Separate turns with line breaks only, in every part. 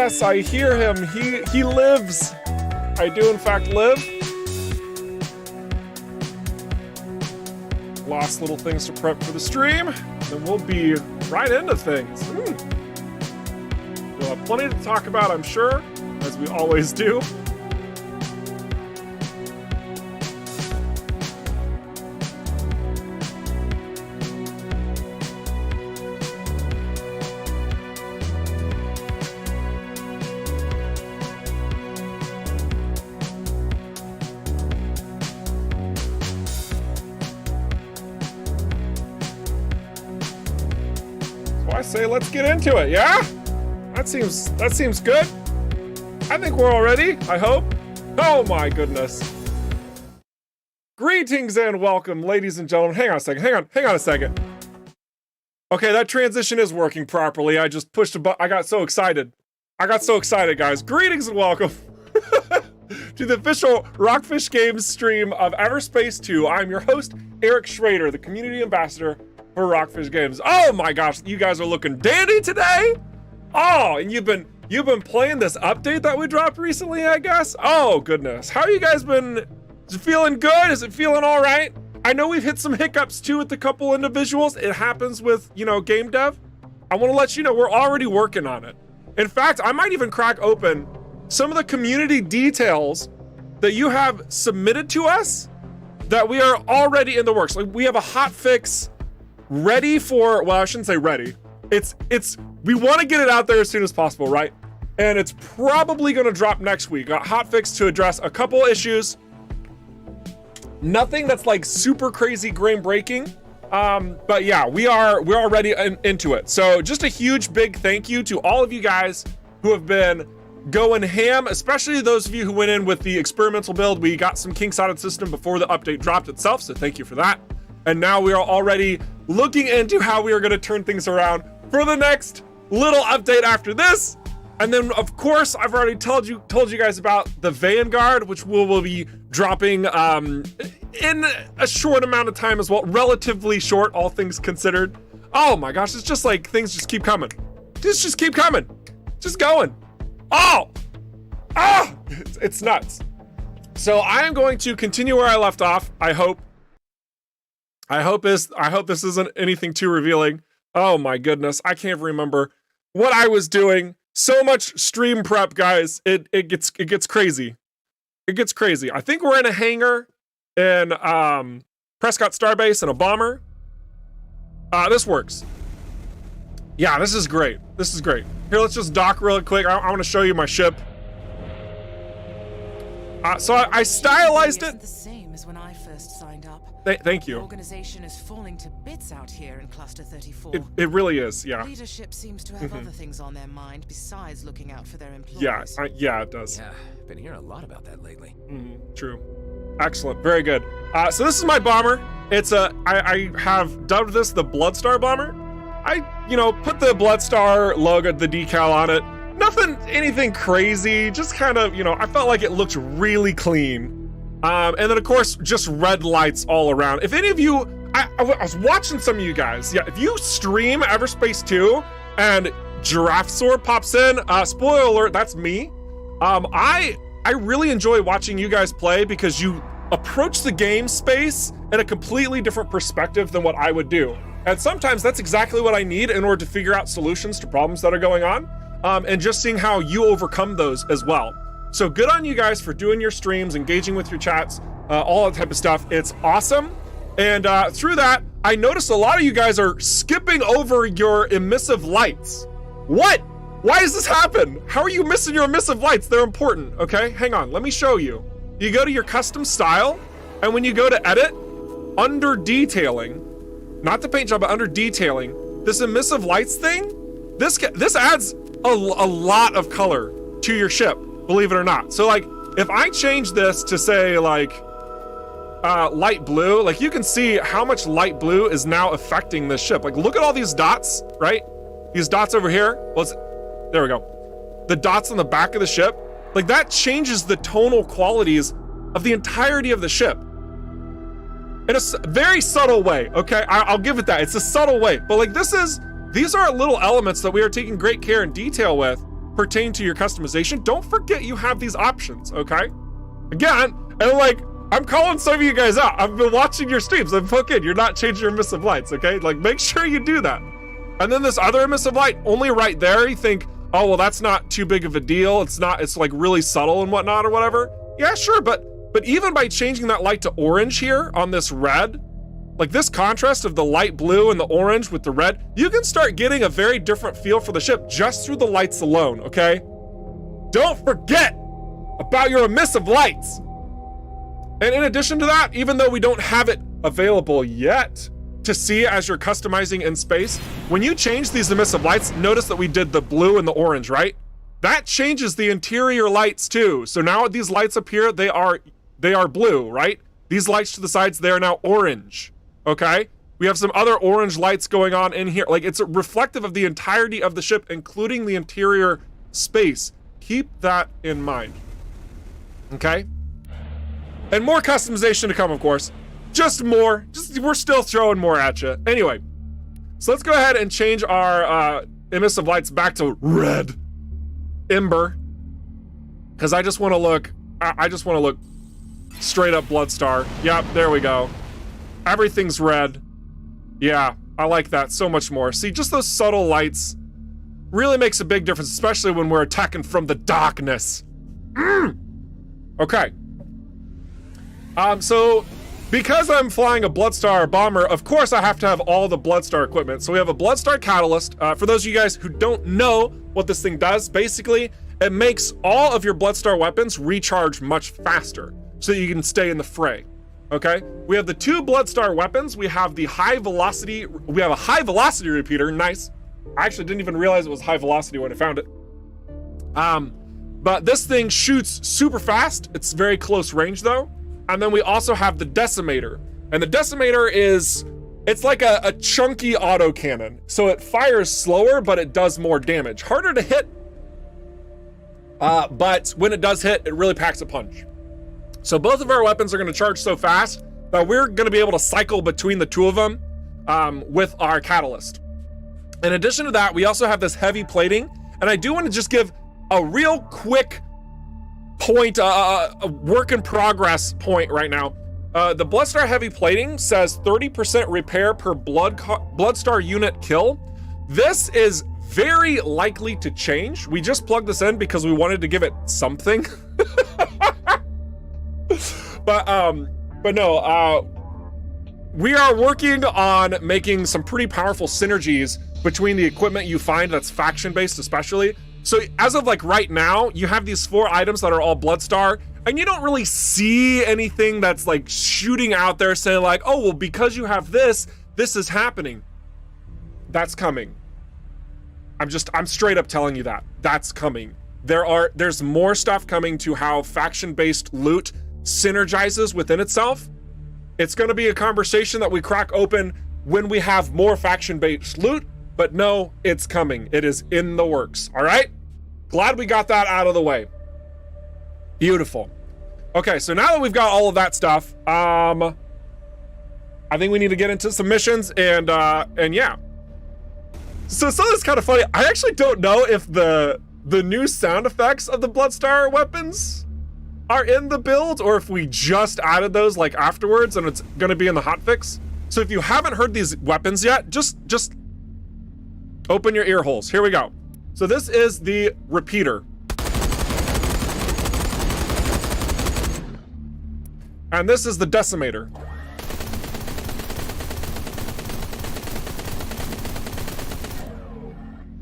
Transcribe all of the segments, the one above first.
Yes, I hear him. He lives. I do in fact live. Last little things to prep for the stream, then we'll be right into things. We'll have plenty to talk about, I'm sure, as we always do. Say let's get into it, yeah? That seems good. I think we're all ready, I hope. Oh my goodness. Greetings and welcome, ladies and gentlemen. Hang on a second, hang on a second. Okay, that transition is working properly. I just pushed a button. I got so excited, guys. Greetings and welcome to the official Rockfish Games stream of EVERSPACE 2. I'm your host, Eric Schrader, the community ambassador for Rockfish Games. Oh my gosh, you guys are looking dandy today. Oh, and you've been playing this update that we dropped recently, I guess. Oh goodness, how you guys been? Is it feeling good? Is it feeling all right? I know we've hit some hiccups too with a couple individuals. It happens with, you know, game dev. I want to let you know we're already working on it. In fact, I might even crack open some of the community details that you have submitted to us that we are already in the works. Like we have a hot fix ready for, well, I shouldn't say ready. We want to get it out there as soon as possible, right? And it's probably going to drop next week. A hot fix to address a couple issues. Nothing that's like super crazy groundbreaking. But yeah, we're already into it. So just a huge big thank you to all of you guys who have been going ham, especially those of you who went in with the experimental build. We got some kinks out of the system before the update dropped itself, so thank you for that. And now we are already looking into how we are going to turn things around for the next little update after this. And then of course, I've already told you guys about the Vanguard, which will be dropping in a short amount of time as well. Relatively short, all things considered. Oh my gosh, it's just like things just keep coming. Just keep coming. Just going. It's nuts. So I am going to continue where I left off. I hope this isn't anything too revealing. Oh my goodness, I can't remember what I was doing. So much stream prep, guys. It gets crazy. It gets crazy. I think we're in a hangar in Prescott Starbase and a bomber. This works. Yeah, this is great. This is great. Here, let's just dock real quick. I want to show you my ship. So I stylized it.
The same as when I first signed up.
Thank you.
The organization is falling to bits out here in Cluster 34.
It really is, yeah.
Leadership seems to have other things on their mind besides looking out for their employees.
Yeah, yeah, it does.
Yeah, been hearing a lot about that lately.
True. Excellent, very good. So this is my bomber. It's I have dubbed this the Bloodstar bomber. I, put the Bloodstar logo, the decal on it. Nothing, anything crazy, just kind of, I felt like it looked really clean. And then of course, just red lights all around. If any of you, I was watching some of you guys. Yeah, if you stream EVERSPACE 2 and Giraffe Sword pops in, spoiler alert, that's me. I really enjoy watching you guys play because you approach the game space in a completely different perspective than what I would do. And sometimes that's exactly what I need in order to figure out solutions to problems that are going on. And just seeing how you overcome those as well. So good on you guys for doing your streams, engaging with your chats, all that type of stuff. It's awesome. And through that, I noticed a lot of you guys are skipping over your emissive lights. What? Why does this happen? How are you missing your emissive lights? They're important, okay? Hang on, let me show you. You go to your custom style, and when you go to edit, under detailing, not the paint job, but under detailing, this emissive lights thing, this adds a lot of color to your ship, believe it or not. So like, if I change this to say like light blue, like you can see how much light blue is now affecting this ship. Like look at all these dots, right? These dots over here, there we go. The dots on the back of the ship, like that changes the tonal qualities of the entirety of the ship. In a very subtle way, okay? I'll give it that, it's a subtle way. But like these are little elements that we are taking great care and detail with pertain to your customization, don't forget you have these options, okay? Again, and like, I'm calling some of you guys out. I've been watching your streams. I'm fucking, you're not changing your emissive lights, okay? Like, make sure you do that. And then this other emissive light, only right there, you think, oh, well, that's not too big of a deal. It's like really subtle and whatnot or whatever. Yeah, sure, but even by changing that light to orange here on this red, like this contrast of the light blue and the orange with the red, you can start getting a very different feel for the ship just through the lights alone, okay? Don't forget about your emissive lights. And in addition to that, even though we don't have it available yet to see as you're customizing in space, when you change these emissive lights, notice that we did the blue and the orange, right? That changes the interior lights too. So now these lights up here, they are blue, right? These lights to the sides, they are now orange, okay? We have some other orange lights going on in here. Like, it's reflective of the entirety of the ship, including the interior space. Keep that in mind, okay? And more customization to come, of course. Just more. We're still throwing more at you. Anyway, so let's go ahead and change our emissive lights back to red ember, because I just want to look. I just want to look straight up Bloodstar. Yep, there we go. Everything's red. Yeah, I like that so much more. See, just those subtle lights really makes a big difference, especially when we're attacking from the darkness. Okay. So because I'm flying a Bloodstar bomber, of course I have to have all the Bloodstar equipment. So we have a Bloodstar catalyst. For those of you guys who don't know what this thing does, basically it makes all of your Bloodstar weapons recharge much faster so that you can stay in the fray. Okay, we have the two Bloodstar weapons. We have the high velocity, we have a high velocity repeater, nice. I actually didn't even realize it was high velocity when I found it. But this thing shoots super fast. It's very close range though. And then we also have the decimator. And the decimator is, it's like a chunky autocannon. So it fires slower, but it does more damage. Harder to hit, but when it does hit, it really packs a punch. So both of our weapons are gonna charge so fast that we're gonna be able to cycle between the two of them with our catalyst. In addition to that, we also have this heavy plating. And I do wanna just give a real quick point, a work in progress point right now. The Bloodstar heavy plating says 30% repair per Bloodstar unit kill. This is very likely to change. We just plugged this in because we wanted to give it something. But no, we are working on making some pretty powerful synergies between the equipment you find that's faction based especially. So as of like right now, you have these 4 items that are all Bloodstar, and you don't really see anything that's like shooting out there saying like, oh, well, because you have this, this is happening. That's coming. I'm straight up telling you that. That's coming. There's more stuff coming to how faction-based loot synergizes within itself. It's gonna be a conversation that we crack open when we have more faction-based loot, but no, it's coming. It is in the works, all right? Glad we got that out of the way. Beautiful. Okay, so now that we've got all of that stuff, I think we need to get into some missions and yeah. So some of this kind of funny. I actually don't know if the new sound effects of the Bloodstar weapons are in the build or if we just added those like afterwards and it's gonna be in the hotfix. So if you haven't heard these weapons yet, just open your ear holes. Here we go. So this is the repeater. And this is the decimator.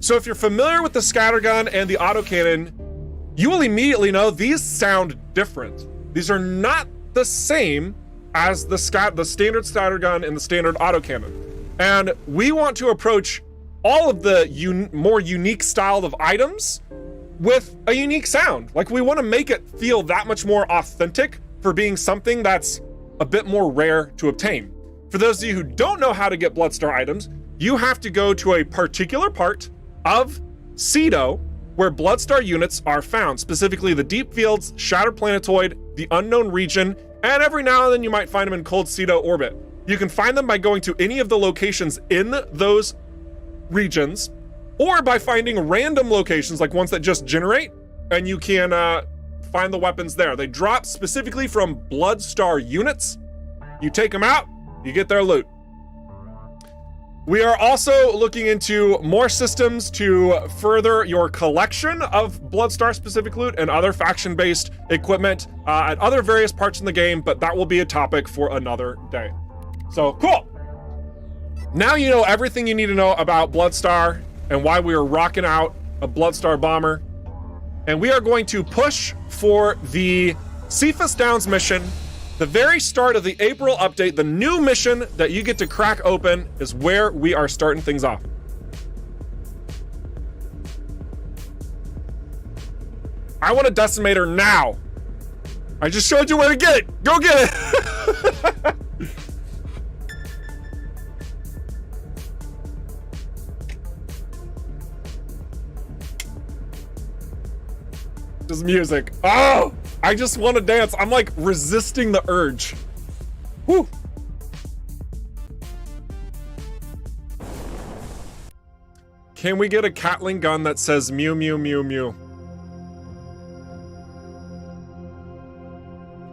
So if you're familiar with the scattergun and the autocannon, you will immediately know these sound different. These are not the same as the standard scattergun and the standard autocannon. And we want to approach all of the more unique style of items with a unique sound. Like we want to make it feel that much more authentic for being something that's a bit more rare to obtain. For those of you who don't know how to get Bloodstar items, you have to go to a particular part of Cedo where Bloodstar units are found, specifically the Deep Fields, Shattered Planetoid, the Unknown Region, and every now and then you might find them in Cold Cedo orbit. You can find them by going to any of the locations in those regions or by finding random locations like ones that just generate, and you can find the weapons there. They drop specifically from Bloodstar units. You take them out, you get their loot. We are also looking into more systems to further your collection of Bloodstar specific loot and other faction-based equipment at other various parts in the game, but that will be a topic for another day. So cool. Now you know everything you need to know about Bloodstar and why we are rocking out a Bloodstar bomber. And we are going to push for the Cephas Downs mission. The very start of the April update, the new mission that you get to crack open is where we are starting things off. I want a decimator now. I just showed you where to get it. Go get it. Just music. Oh, I just want to dance. I'm like resisting the urge. Whew. Can we get a Catling gun that says mew, mew, mew, mew?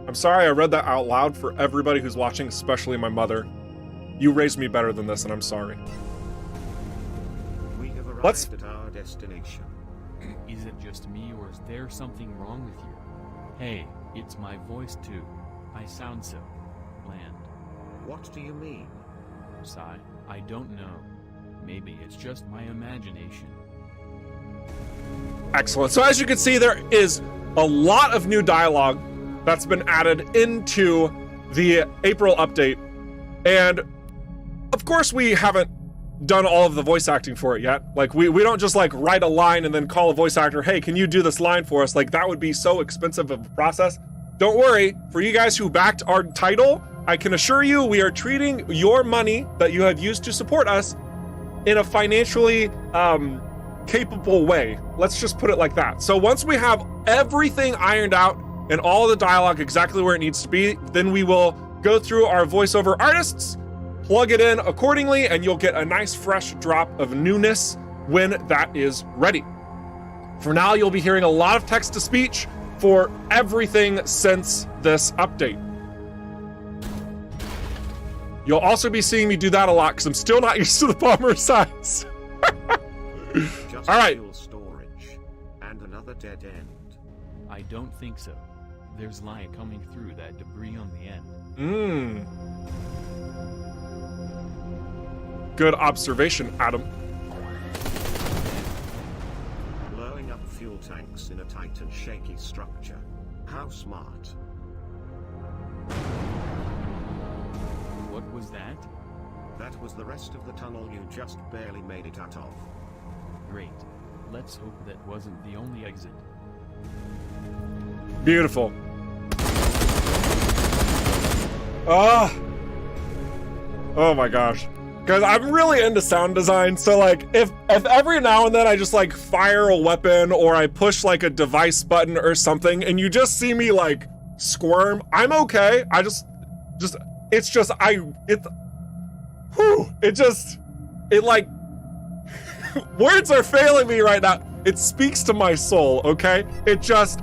I'm sorry I read that out loud for everybody who's watching, especially my mother. You raised me better than this, and I'm sorry.
We have arrived at our destination.
Is it just me, or is there something wrong with you? Hey, it's my voice too. I sound so bland.
What do you mean?
Sigh, I don't know. Maybe it's just my imagination.
Excellent. So as you can see, there is a lot of new dialogue that's been added into the April update. And of course we haven't done all of the voice acting for it yet. Like we don't just like write a line and then call a voice actor, hey, can you do this line for us? Like that would be so expensive of a process. Don't worry, for you guys who backed our title, I can assure you we are treating your money that you have used to support us in a financially capable way. Let's just put it like that. So once we have everything ironed out and all the dialogue exactly where it needs to be, then we will go through our voiceover artists, plug it in accordingly, and you'll get a nice fresh drop of newness when that is ready. For now, you'll be hearing a lot of text-to-speech for everything since this update. You'll also be seeing me do that a lot because I'm still not used to the bomber size.
Just
all right.
fuel storage and another dead end.
I don't think so. There's light coming through that debris on the end.
Good observation, Adam.
Blowing up fuel tanks in a tight and shaky structure. How smart.
What was that?
That was the rest of the tunnel you just barely made it out of.
Great. Let's hope that wasn't the only exit.
Beautiful. Oh my gosh. Guys, I'm really into sound design, so like if every now and then I just like fire a weapon or I push like a device button or something and you just see me like squirm, I'm okay. It like words are failing me right now. It speaks to my soul, okay?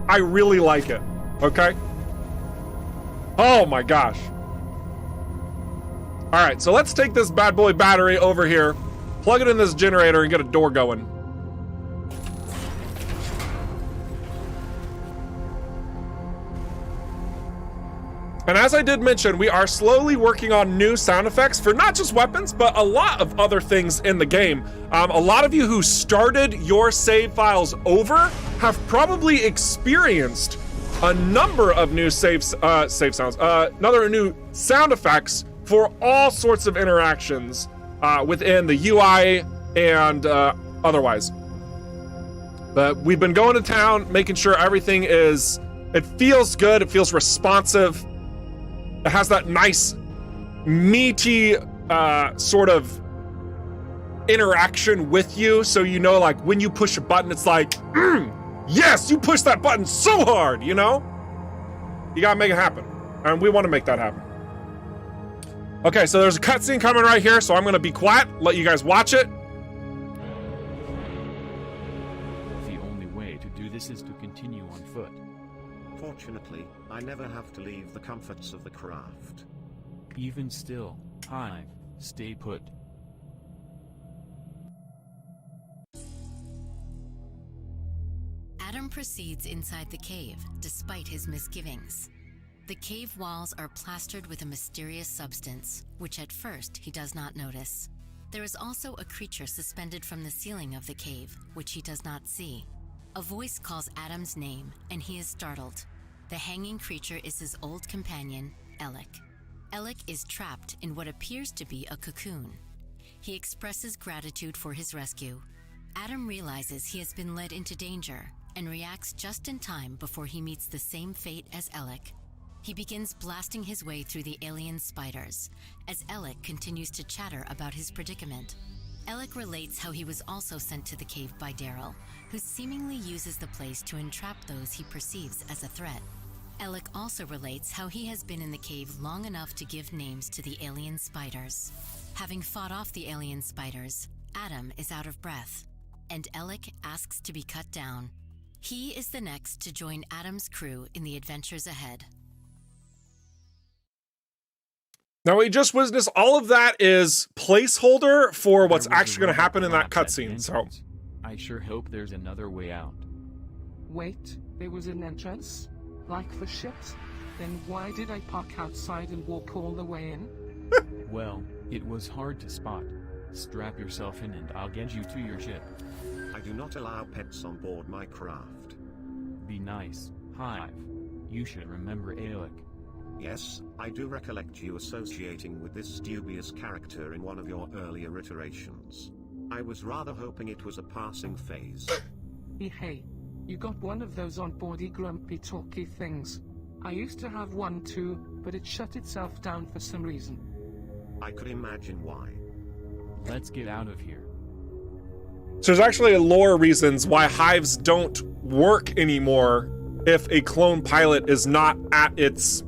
I really like it, okay? Oh my gosh. All right, so let's take this bad boy battery over here, plug it in this generator, and get a door going. And as I did mention, we are slowly working on new sound effects for not just weapons, but a lot of other things in the game. A lot of you who started your save files over have probably experienced a number of new save sounds, another new sound effects for all sorts of interactions within the UI and otherwise. But we've been going to town, making sure everything it feels good, it feels responsive. It has that nice, meaty sort of interaction with you, so you know, like, when you push a button, it's like, yes, you pushed that button so hard, you know? You gotta make it happen, and we want to make that happen. Okay, so there's a cutscene coming right here, so I'm gonna be quiet, let you guys watch it.
Fortunately, I never have to leave the comforts of the craft.
Even still, Hive, stay put.
Adam proceeds inside the cave, despite his misgivings. The cave walls are plastered with a mysterious substance, which at first he does not notice. There is also a creature suspended from the ceiling of the cave, which he does not see. A voice calls Adam's name, and he is startled. The hanging creature is his old companion, Alec. Alec is trapped in what appears to be a cocoon. He expresses gratitude for his rescue. Adam realizes he has been led into danger and reacts just in time before he meets the same fate as Alec. He begins blasting his way through the alien spiders as Alec continues to chatter about his predicament. Alec relates how he was also sent to the cave by Daryl, who seemingly uses the place to entrap those he perceives as a threat. Alec also relates how he has been in the cave long enough to give names to the alien spiders. Having fought off the alien spiders, Adam is out of breath, and Alec asks to be cut down. He is the next to join Adam's crew in the adventures ahead.
Now we just witnessed all of that is placeholder for what's
There was a
actually going to happen in that
robot at the
cutscene. So
entrance. I sure hope there's another way out.
Wait, there was an entrance? Like for ships? Then why did I park outside and walk all the way in?
Well, it was hard to spot. Strap yourself in and I'll get you to your ship.
I do not allow pets on board my craft.
Be nice, Hive. You should remember Alec.
Yes, I do recollect you associating with this dubious character in one of your earlier iterations. I was rather hoping it was a passing phase.
Hey, you got one of those on-boardy grumpy talky things. I used to have one too, but it shut itself down for some reason.
I could imagine why.
Let's get out of here.
So there's actually lore reasons why hives don't work anymore if a clone pilot is not at its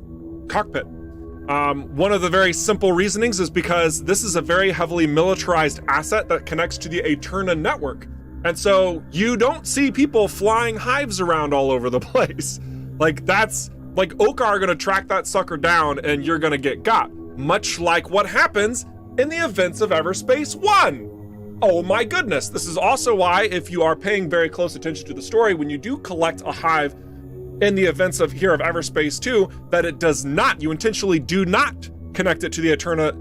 cockpit. One of the very simple reasonings is because this is a very heavily militarized asset that connects to the Eterna network. And so you don't see people flying hives around all over the place. Like that's like Okar are gonna track that sucker down and you're gonna get got. Much like what happens in the events of EVERSPACE 1. Oh my goodness. This is also why, if you are paying very close attention to the story, when you do collect a hive in the events of here of EVERSPACE 2, that it does not, you intentionally do not connect it to the Eterna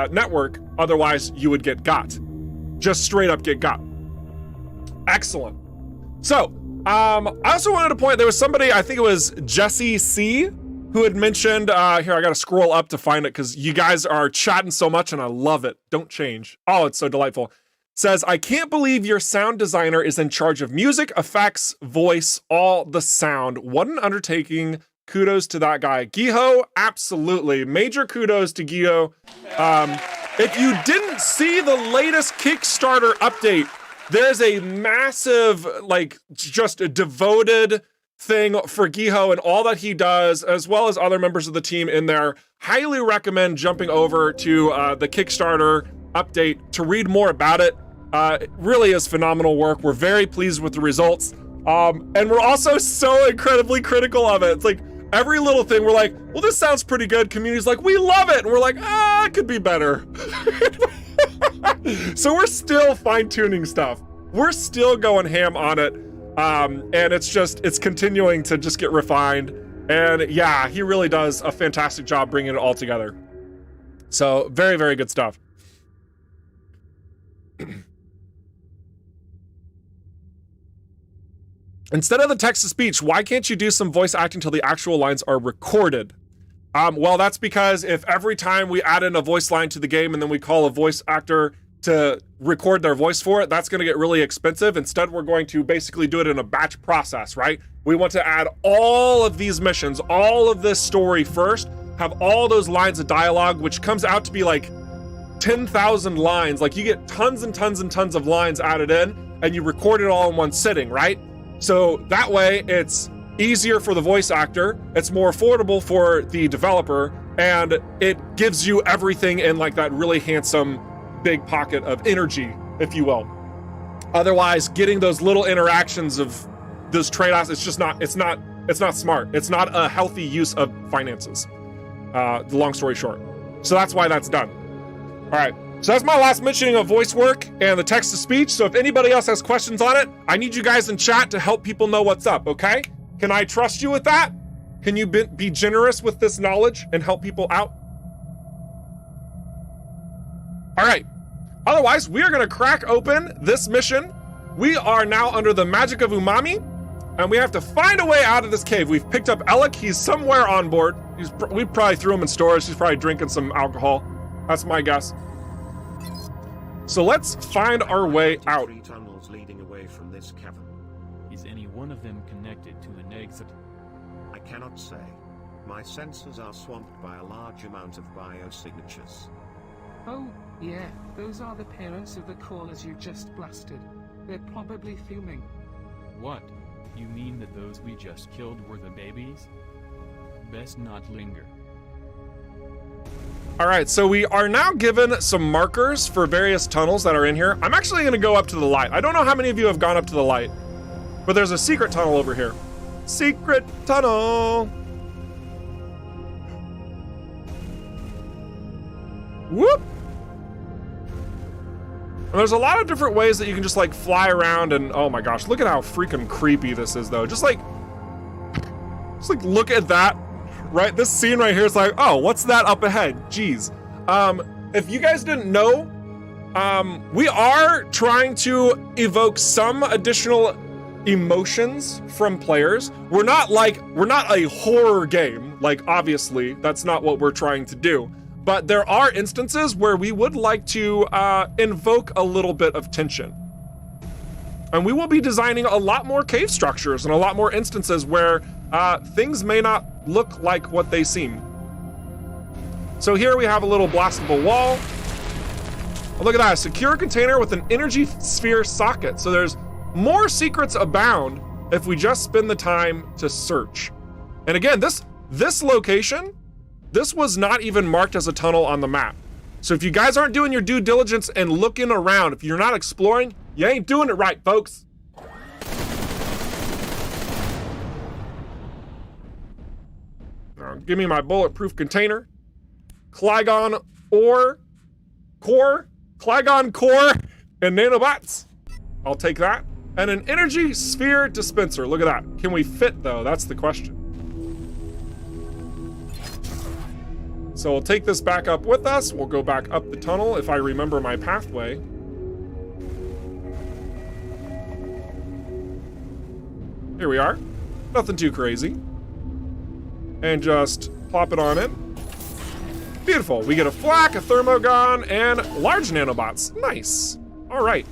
network, otherwise you would get got. Just straight up get got. Excellent. So, I also wanted to point, there was somebody, I think it was Jesse C, who had mentioned, here, I gotta scroll up to find it because you guys are chatting so much and I love it. Don't change. Oh, it's so delightful. Says, I can't believe your sound designer is in charge of music, effects, voice, all the sound. What an undertaking. Kudos to that guy. Giho, absolutely. Major kudos to Giho. If you didn't see the latest Kickstarter update, there's a massive, like, just a devoted thing for Giho and all that he does, as well as other members of the team in there. Highly recommend jumping over to the Kickstarter update to read more about it. It really is phenomenal work. We're very pleased with the results. And we're also so incredibly critical of it. It's like every little thing we're like, well, this sounds pretty good. Community's like, we love it. And we're like, it could be better. So we're still fine-tuning stuff. We're still going ham on it. And it's continuing to just get refined. And yeah, he really does a fantastic job bringing it all together. So very, very good stuff. Instead of the text-to-speech, why can't you do some voice acting till the actual lines are recorded? Well, that's because if every time we add in a voice line to the game and then we call a voice actor to record their voice for it, that's going to get really expensive. Instead, we're going to basically do it in a batch process, right? We want to add all of these missions, all of this story first, have all those lines of dialogue, which comes out to be like 10,000 lines. Like you get tons and tons and tons of lines added in and you record it all in one sitting, right? So that way it's easier for the voice actor, it's more affordable for the developer, and it gives you everything in like that really handsome big pocket of energy, if you will. Otherwise, getting those little interactions of those trade-offs, it's not It's not smart. It's not a healthy use of finances. The long story short. So that's why that's done. All right. So that's my last mentioning of voice work and the text to speech. So if anybody else has questions on it, I need you guys in chat to help people know what's up, okay? Can I trust you with that? Can you be generous with this knowledge and help people out? All right. Otherwise, we are going to crack open this mission. We are now under the magic of umami, and we have to find a way out of this cave. We've picked up Alec. He's somewhere on board. We probably threw him in storage. He's probably drinking some alcohol. That's my guess. So let's find our way out.
3 tunnels leading away from this cavern.
Is any one of them connected to an exit?
I cannot say. My sensors are swamped by a large amount of biosignatures.
Oh, yeah, those are the parents of the crawlers you just blasted. They're probably fuming.
What? You mean that those we just killed were the babies? Best not linger.
All right, so we are now given some markers for various tunnels that are in here. I'm actually gonna go up to the light. I don't know how many of you have gone up to the light, but there's a secret tunnel over here. Secret tunnel. Whoop. And there's a lot of different ways that you can just like fly around and oh my gosh, look at how freaking creepy this is though. Just like look at that. Right, this scene right here is like, oh, what's that up ahead? Jeez. If you guys didn't know, we are trying to evoke some additional emotions from players. We're not a horror game, like obviously, that's not what we're trying to do. But there are instances where we would like to invoke a little bit of tension. And we will be designing a lot more cave structures and a lot more instances where things may not look like what they seem. So here we have a little blastable wall. Oh, look at that, a secure container with an energy sphere socket. So there's more secrets abound if we just spend the time to search. And again, this location, this was not even marked as a tunnel on the map. So if you guys aren't doing your due diligence and looking around, if you're not exploring, you ain't doing it right, folks. Now, give me my bulletproof container. Clygon core, Clygon core, and nanobots. I'll take that. And an energy sphere dispenser. Look at that. Can we fit though? That's the question. So we'll take this back up with us. We'll go back up the tunnel if I remember my pathway. Here we are. Nothing too crazy. And just plop it on in. Beautiful. We get a flak, a thermogun, and large nanobots. Nice. All right.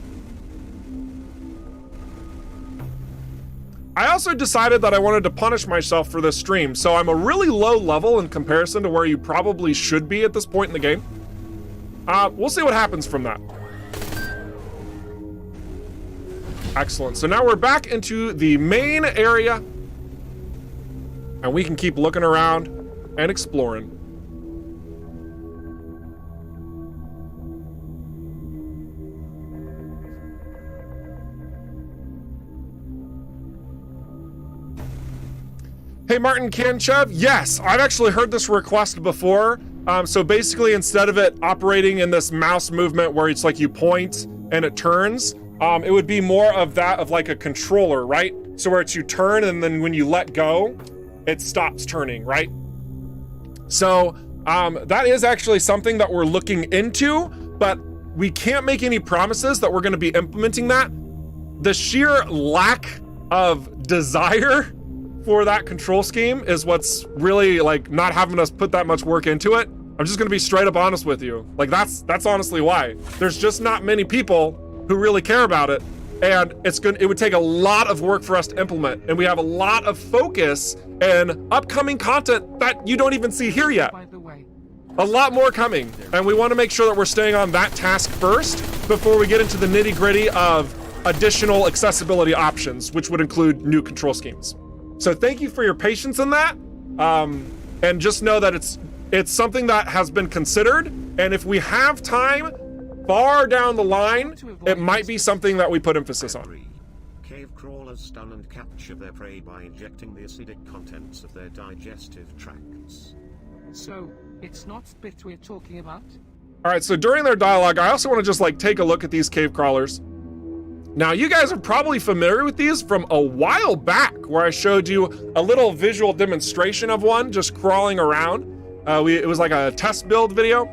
I also decided that I wanted to punish myself for this stream, so I'm a really low level in comparison to where you probably should be at this point in the game. We'll see what happens from that. Excellent. So now we're back into the main area, and we can keep looking around and exploring. Hey, Martin Kanchev, yes, I've actually heard this request before. So basically, instead of it operating in this mouse movement where it's like you point and it turns, it would be more of that of like a controller, right? So where it's you turn and then when you let go, it stops turning, right? So that is actually something that we're looking into, but we can't make any promises that we're gonna be implementing that. The sheer lack of desire for that control scheme is what's really like not having us put that much work into it. I'm just gonna be straight up honest with you. Like that's honestly why. There's just not many people who really care about it, and it would take a lot of work for us to implement, and we have a lot of focus and upcoming content that you don't even see here yet.
By the way,
A lot more coming, and we want to make sure that we're staying on that task first before we get into the nitty-gritty of additional accessibility options, which would include new control schemes. So thank you for your patience in that, and just know that it's something that has been considered, and if we have time far down the line, it might be something that we put emphasis on.
Cave crawler crawlers stun and capture their prey by injecting the acidic contents of their digestive tracts.
So, it's not spit we're talking about?
All right, so during their dialogue, I also want to just like take a look at these cave crawlers. Now, you guys are probably familiar with these from a while back, where I showed you a little visual demonstration of one just crawling around. It was like a test build video.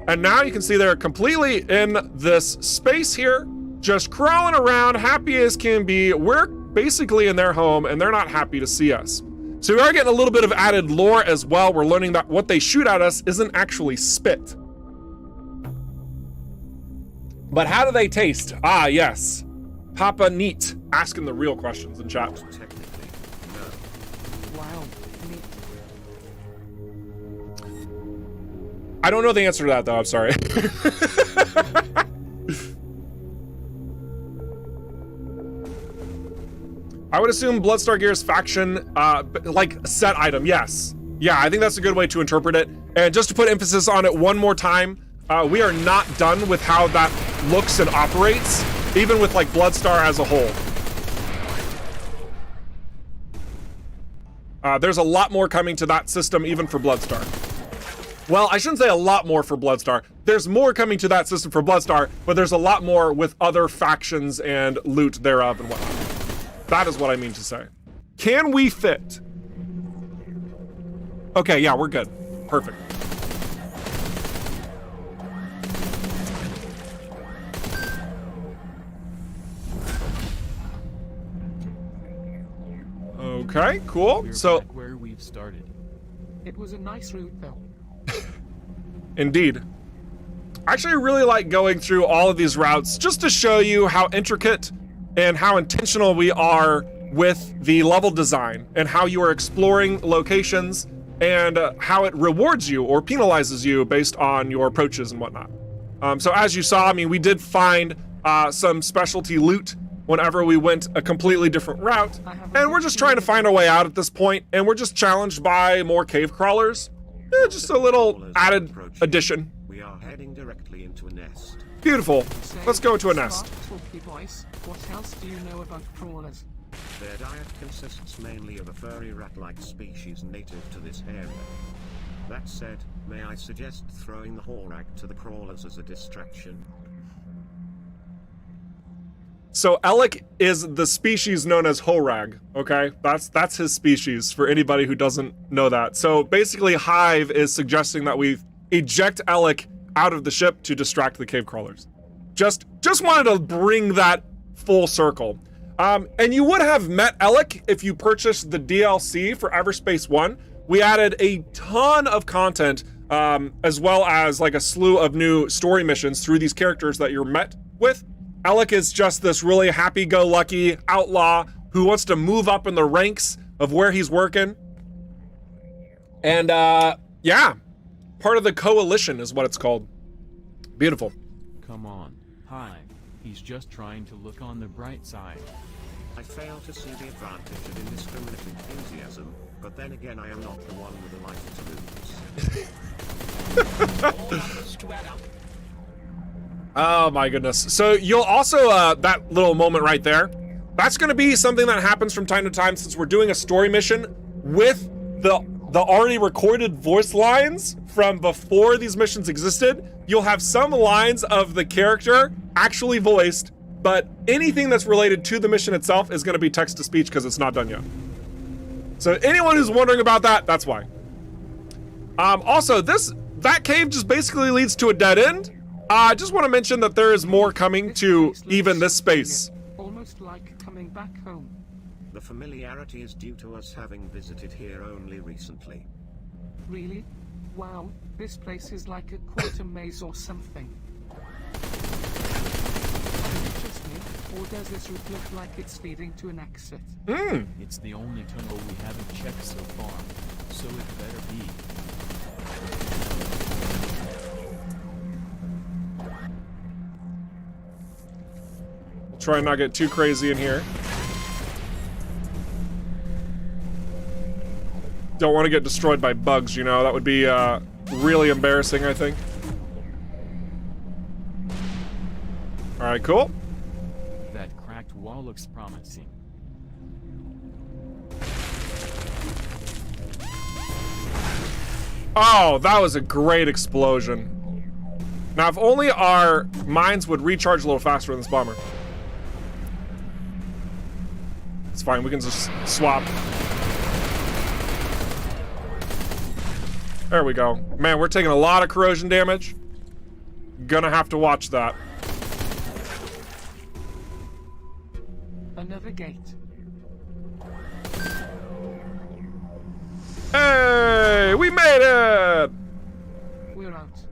And now you can see they're completely in this space here, just crawling around, happy as can be. We're basically in their home, and they're not happy to see us. So we are getting a little bit of added lore as well. We're learning that what they shoot at us isn't actually spit. But how do they taste? Ah, yes. Papa Neat asking the real questions in chat.
Technically, no.
Wow, neat.
I don't know the answer to that, though. I'm sorry. I would assume Bloodstar Gear's faction, like set item. Yes. Yeah, I think that's a good way to interpret it. And just to put emphasis on it one more time, we are not done with how that looks and operates, even with like Bloodstar as a whole. There's a lot more coming to that system, even for Bloodstar. Well, I shouldn't say a lot more for Bloodstar. There's more coming to that system for Bloodstar, but there's a lot more with other factions and loot thereof and whatnot. That is what I mean to say. Can we fit? Okay, yeah, we're good. Perfect. Okay, cool.
We're
So,
back where we've started.
It was a nice route though.
indeed. I actually really like going through all of these routes just to show you how intricate and how intentional we are with the level design and how you are exploring locations and how it rewards you or penalizes you based on your approaches and whatnot. So as you saw, I mean, we did find some specialty loot whenever we went a completely different route, and we're just trying to find our way out at this point, and we're just challenged by more cave crawlers. Just a little added addition.
We are heading directly into a nest.
Beautiful. Let's go to a nest.
Talky voice. What else do you know about crawlers?
Their diet consists mainly of a furry rat-like species native to this area. That said, may I suggest throwing the horag to the crawlers as a distraction?
So Alec is the species known as horag, okay? That's his species for anybody who doesn't know that. So basically Hive is suggesting that we eject Alec out of the ship to distract the cave crawlers. Just wanted to bring that full circle. And you would have met Alec if you purchased the DLC for EVERSPACE 1. We added a ton of content, as well as like a slew of new story missions through these characters that you're met with. Alec is just this really happy-go-lucky outlaw who wants to move up in the ranks of where he's working. And yeah, part of the coalition is what it's called. Beautiful.
Come on, Hive. He's just trying to look on the bright side.
I fail to see the advantage of indiscriminate enthusiasm, but then again I am not the one with the lighter to lose.
Oh my goodness. So you'll also, that little moment right there, that's gonna be something that happens from time to time since we're doing a story mission with the already recorded voice lines from before these missions existed. You'll have some lines of the character actually voiced, but anything that's related to the mission itself is gonna be text to speech because it's not done yet. So anyone who's wondering about that, that's why. Also, that cave just basically leads to a dead end. I just want to mention that there is more coming to even this space.
Almost like coming back home.
The familiarity is due to us having visited here only recently.
Really? Wow, this place is like a quarter maze or something. Is it just me, or does this route look like it's leading to an exit?
It's the only tunnel we haven't checked so far, so it better be.
Try and not get too crazy in here. Don't want to get destroyed by bugs, you know? That would be really embarrassing, I think. Alright, cool.
That cracked wall looks promising.
Oh, that was a great explosion. Now, if only our mines would recharge a little faster in this bomber. It's fine, we can just swap. There we go. Man, we're taking a lot of corrosion damage. Gonna have to watch that.
Another gate.
Hey, we made it!
We're out.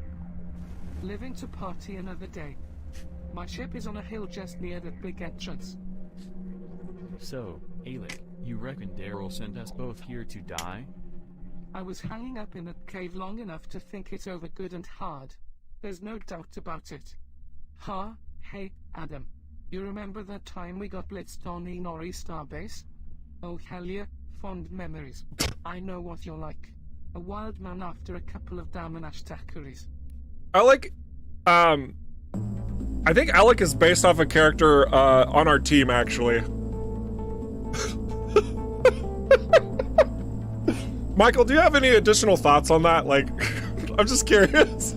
Living to party another day. My ship is on a hill just near the big entrance.
So, Alec, you reckon Daryl sent us both here to die?
I was hanging up in that cave long enough to think it over good and hard. There's no doubt about it. Hey, Adam. You remember that time we got blitzed on Inori Starbase? Oh hell yeah, fond memories. I know what you're like. A wild man after a couple of Damanash daiquiris.
Alec, I think Alec is based off a character on our team, actually. Michael, do you have any additional thoughts on that? Like, I'm just curious.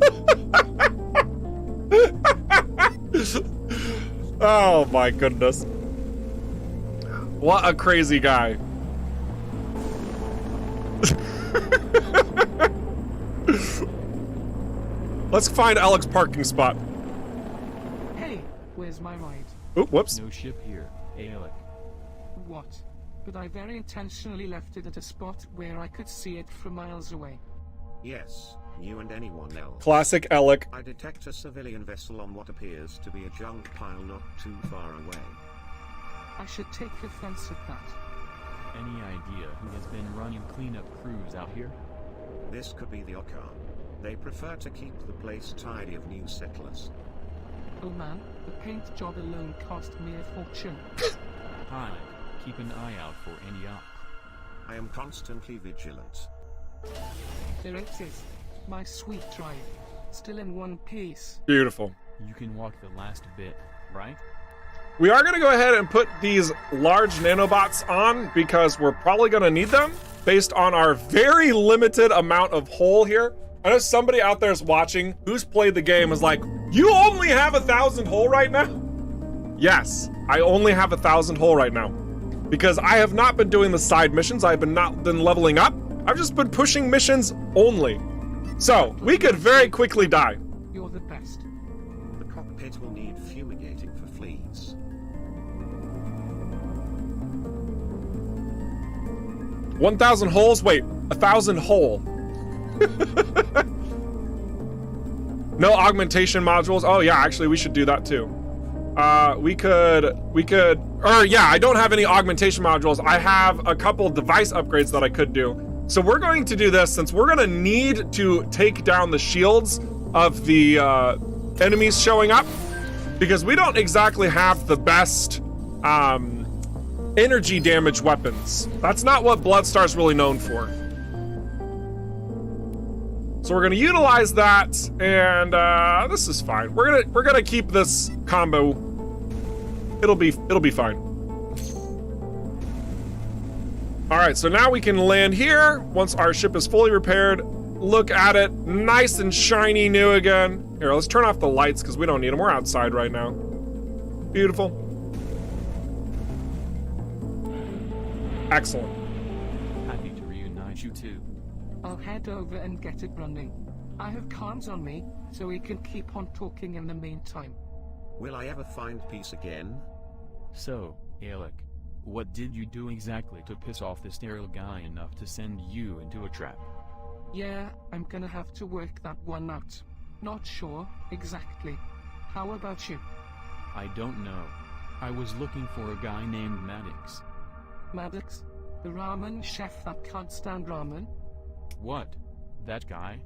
Oh my goodness. What a crazy guy. Let's find Alec's parking spot.
Hey, where's my ride?
Oop, whoops.
No ship here, Alec.
What? But I very intentionally left it at a spot where I could see it from miles away.
Yes, you and anyone else.
Classic Alec.
I detect a civilian vessel on what appears to be a junk pile not too far away.
I should take offense at that.
Any idea who has been running cleanup crews out here?
This could be the Okan. They prefer to keep the place tidy of new settlers.
Oh man, the paint job alone cost me a fortune.
Hi, keep an eye out for any op.
I am constantly vigilant.
There it is. My sweet drive. Still in one piece.
Beautiful.
You can walk the last bit, right?
We are going to go ahead and put these large nanobots on because we're probably going to need them based on our very limited amount of hull here. I know somebody out there is watching who's played the game is like, you only have 1,000 hull right now? Yes, I only have 1,000 hull right now because I have not been doing the side missions. I've been not been leveling up. I've just been pushing missions only. So we could very quickly die.
You're the best.
The cockpit will need fumigating for fleas.
1,000 holes? Wait, 1,000 hull. No augmentation modules. Oh yeah, actually we should do that too. We could, I don't have any augmentation modules. I have a couple device upgrades that I could do. So we're going to do this since we're gonna need to take down the shields of the enemies showing up because we don't exactly have the best energy damage weapons. That's not what Bloodstar's really known for. So we're gonna utilize that, and this is fine. We're gonna keep this combo. It'll be fine. All right, so now we can land here once our ship is fully repaired. Look at it, nice and shiny new again. Here, let's turn off the lights because we don't need them. We're outside right now. Beautiful. Excellent.
Happy to reunite you too.
I'll head over and get it running. I have comms on me, so we can keep on talking in the meantime.
Will I ever find peace again?
So, Alec, what did you do exactly to piss off this sterile guy enough to send you into a trap?
Yeah, I'm gonna have to work that one out. Not sure, exactly. How about you?
I don't know. I was looking for a guy named Maddox.
Maddox? The ramen chef that can't stand ramen?
What? That guy?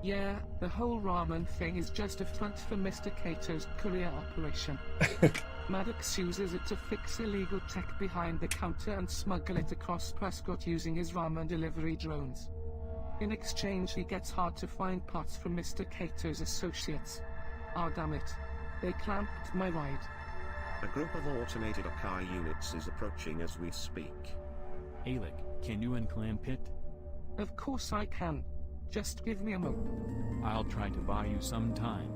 Yeah, the whole ramen thing is just a front for Mr. Cato's career operation. Maddox uses it to fix illegal tech behind the counter and smuggle it across Prescott using his ramen delivery drones. In exchange, he gets hard to find parts from Mr. Cato's associates. Oh damn it. They clamped my ride.
A group of automated Okai units is approaching as we speak.
Alec, can you unclamp it?
Of course I can. Just give me a moment.
I'll try to buy you some time.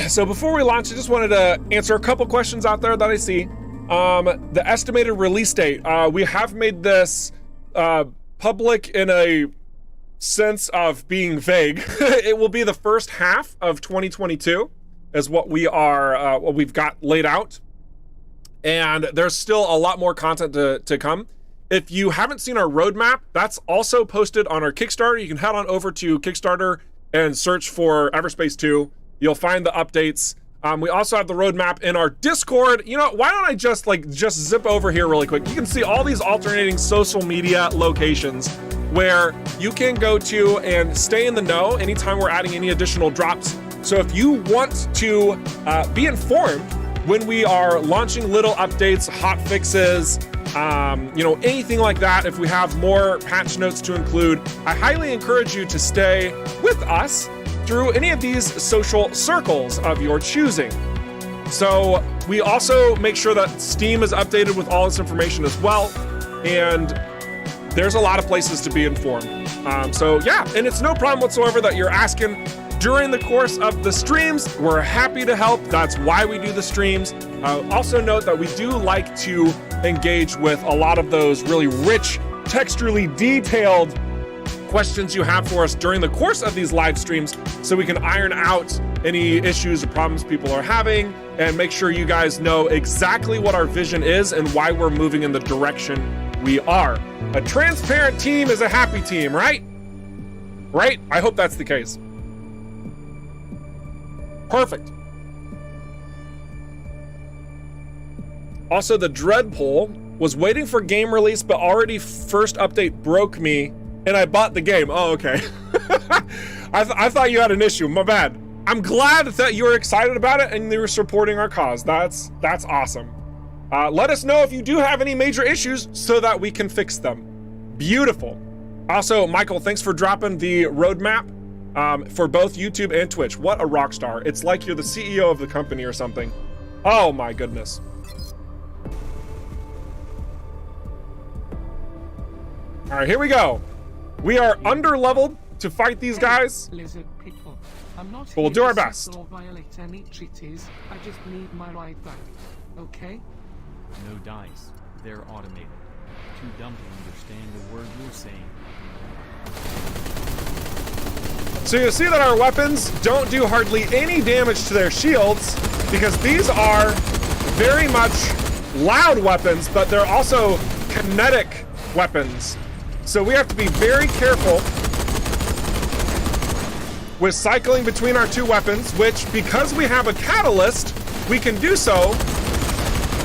So before we launch, I just wanted to answer a couple questions out there that I see. The estimated release date. We have made this public in a sense of being vague. It will be the first half of 2022 is what we've got laid out. And there's still a lot more content to come. If you haven't seen our roadmap, that's also posted on our Kickstarter. You can head on over to Kickstarter and search for EVERSPACE 2. You'll find the updates. We also have the roadmap in our Discord. You know, why don't I just zip over here really quick? You can see all these alternating social media locations where you can go to and stay in the know anytime we're adding any additional drops. So if you want to be informed when we are launching little updates, hot fixes, you know, anything like that, if we have more patch notes to include, I highly encourage you to stay with us through any of these social circles of your choosing. So we also make sure that Steam is updated with all this information as well. And there's a lot of places to be informed. So yeah, and it's no problem whatsoever that you're asking during the course of the streams. We're happy to help. That's why we do the streams. Also note that we do like to engage with a lot of those really rich, texturally detailed questions you have for us during the course of these live streams, so we can iron out any issues or problems people are having and make sure you guys know exactly what our vision is and why we're moving in the direction we are. A transparent team is a happy team, right? Right? I hope that's the case. Perfect. Also, the Dread poll was waiting for game release, but already first update broke me, and I bought the game. Oh, okay. I thought you had an issue. My bad. I'm glad that you were excited about it and you were supporting our cause. That's awesome. Let us know if you do have any major issues so that we can fix them. Beautiful. Also, Michael, thanks for dropping the roadmap for both YouTube and Twitch. What a rock star. It's like you're the CEO of the company or something. Oh my goodness. All right, here we go. We are under-leveled to fight these guys.
Lizard people, I'm not
But we'll
here
do our
to
best.
or violate any treaties. I just need my ride back. Okay?
No dice. They're automated. Too dumb to understand the word you're saying.
So you see that our weapons don't do hardly any damage to their shields because these are very much loud weapons, but they're also kinetic weapons. So we have to be very careful with cycling between our two weapons, which, because we have a catalyst, we can do so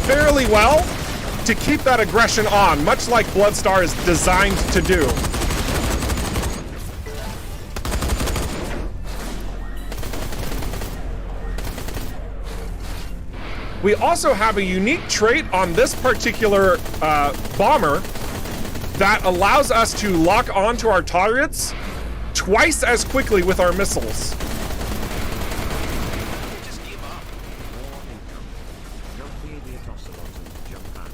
fairly well to keep that aggression on, much like Bloodstar is designed to do. We also have a unique trait on this particular bomber that allows us to lock onto our targets twice as quickly with our missiles.
Just give up. More incoming. Jump the idiot ocelot and jump out.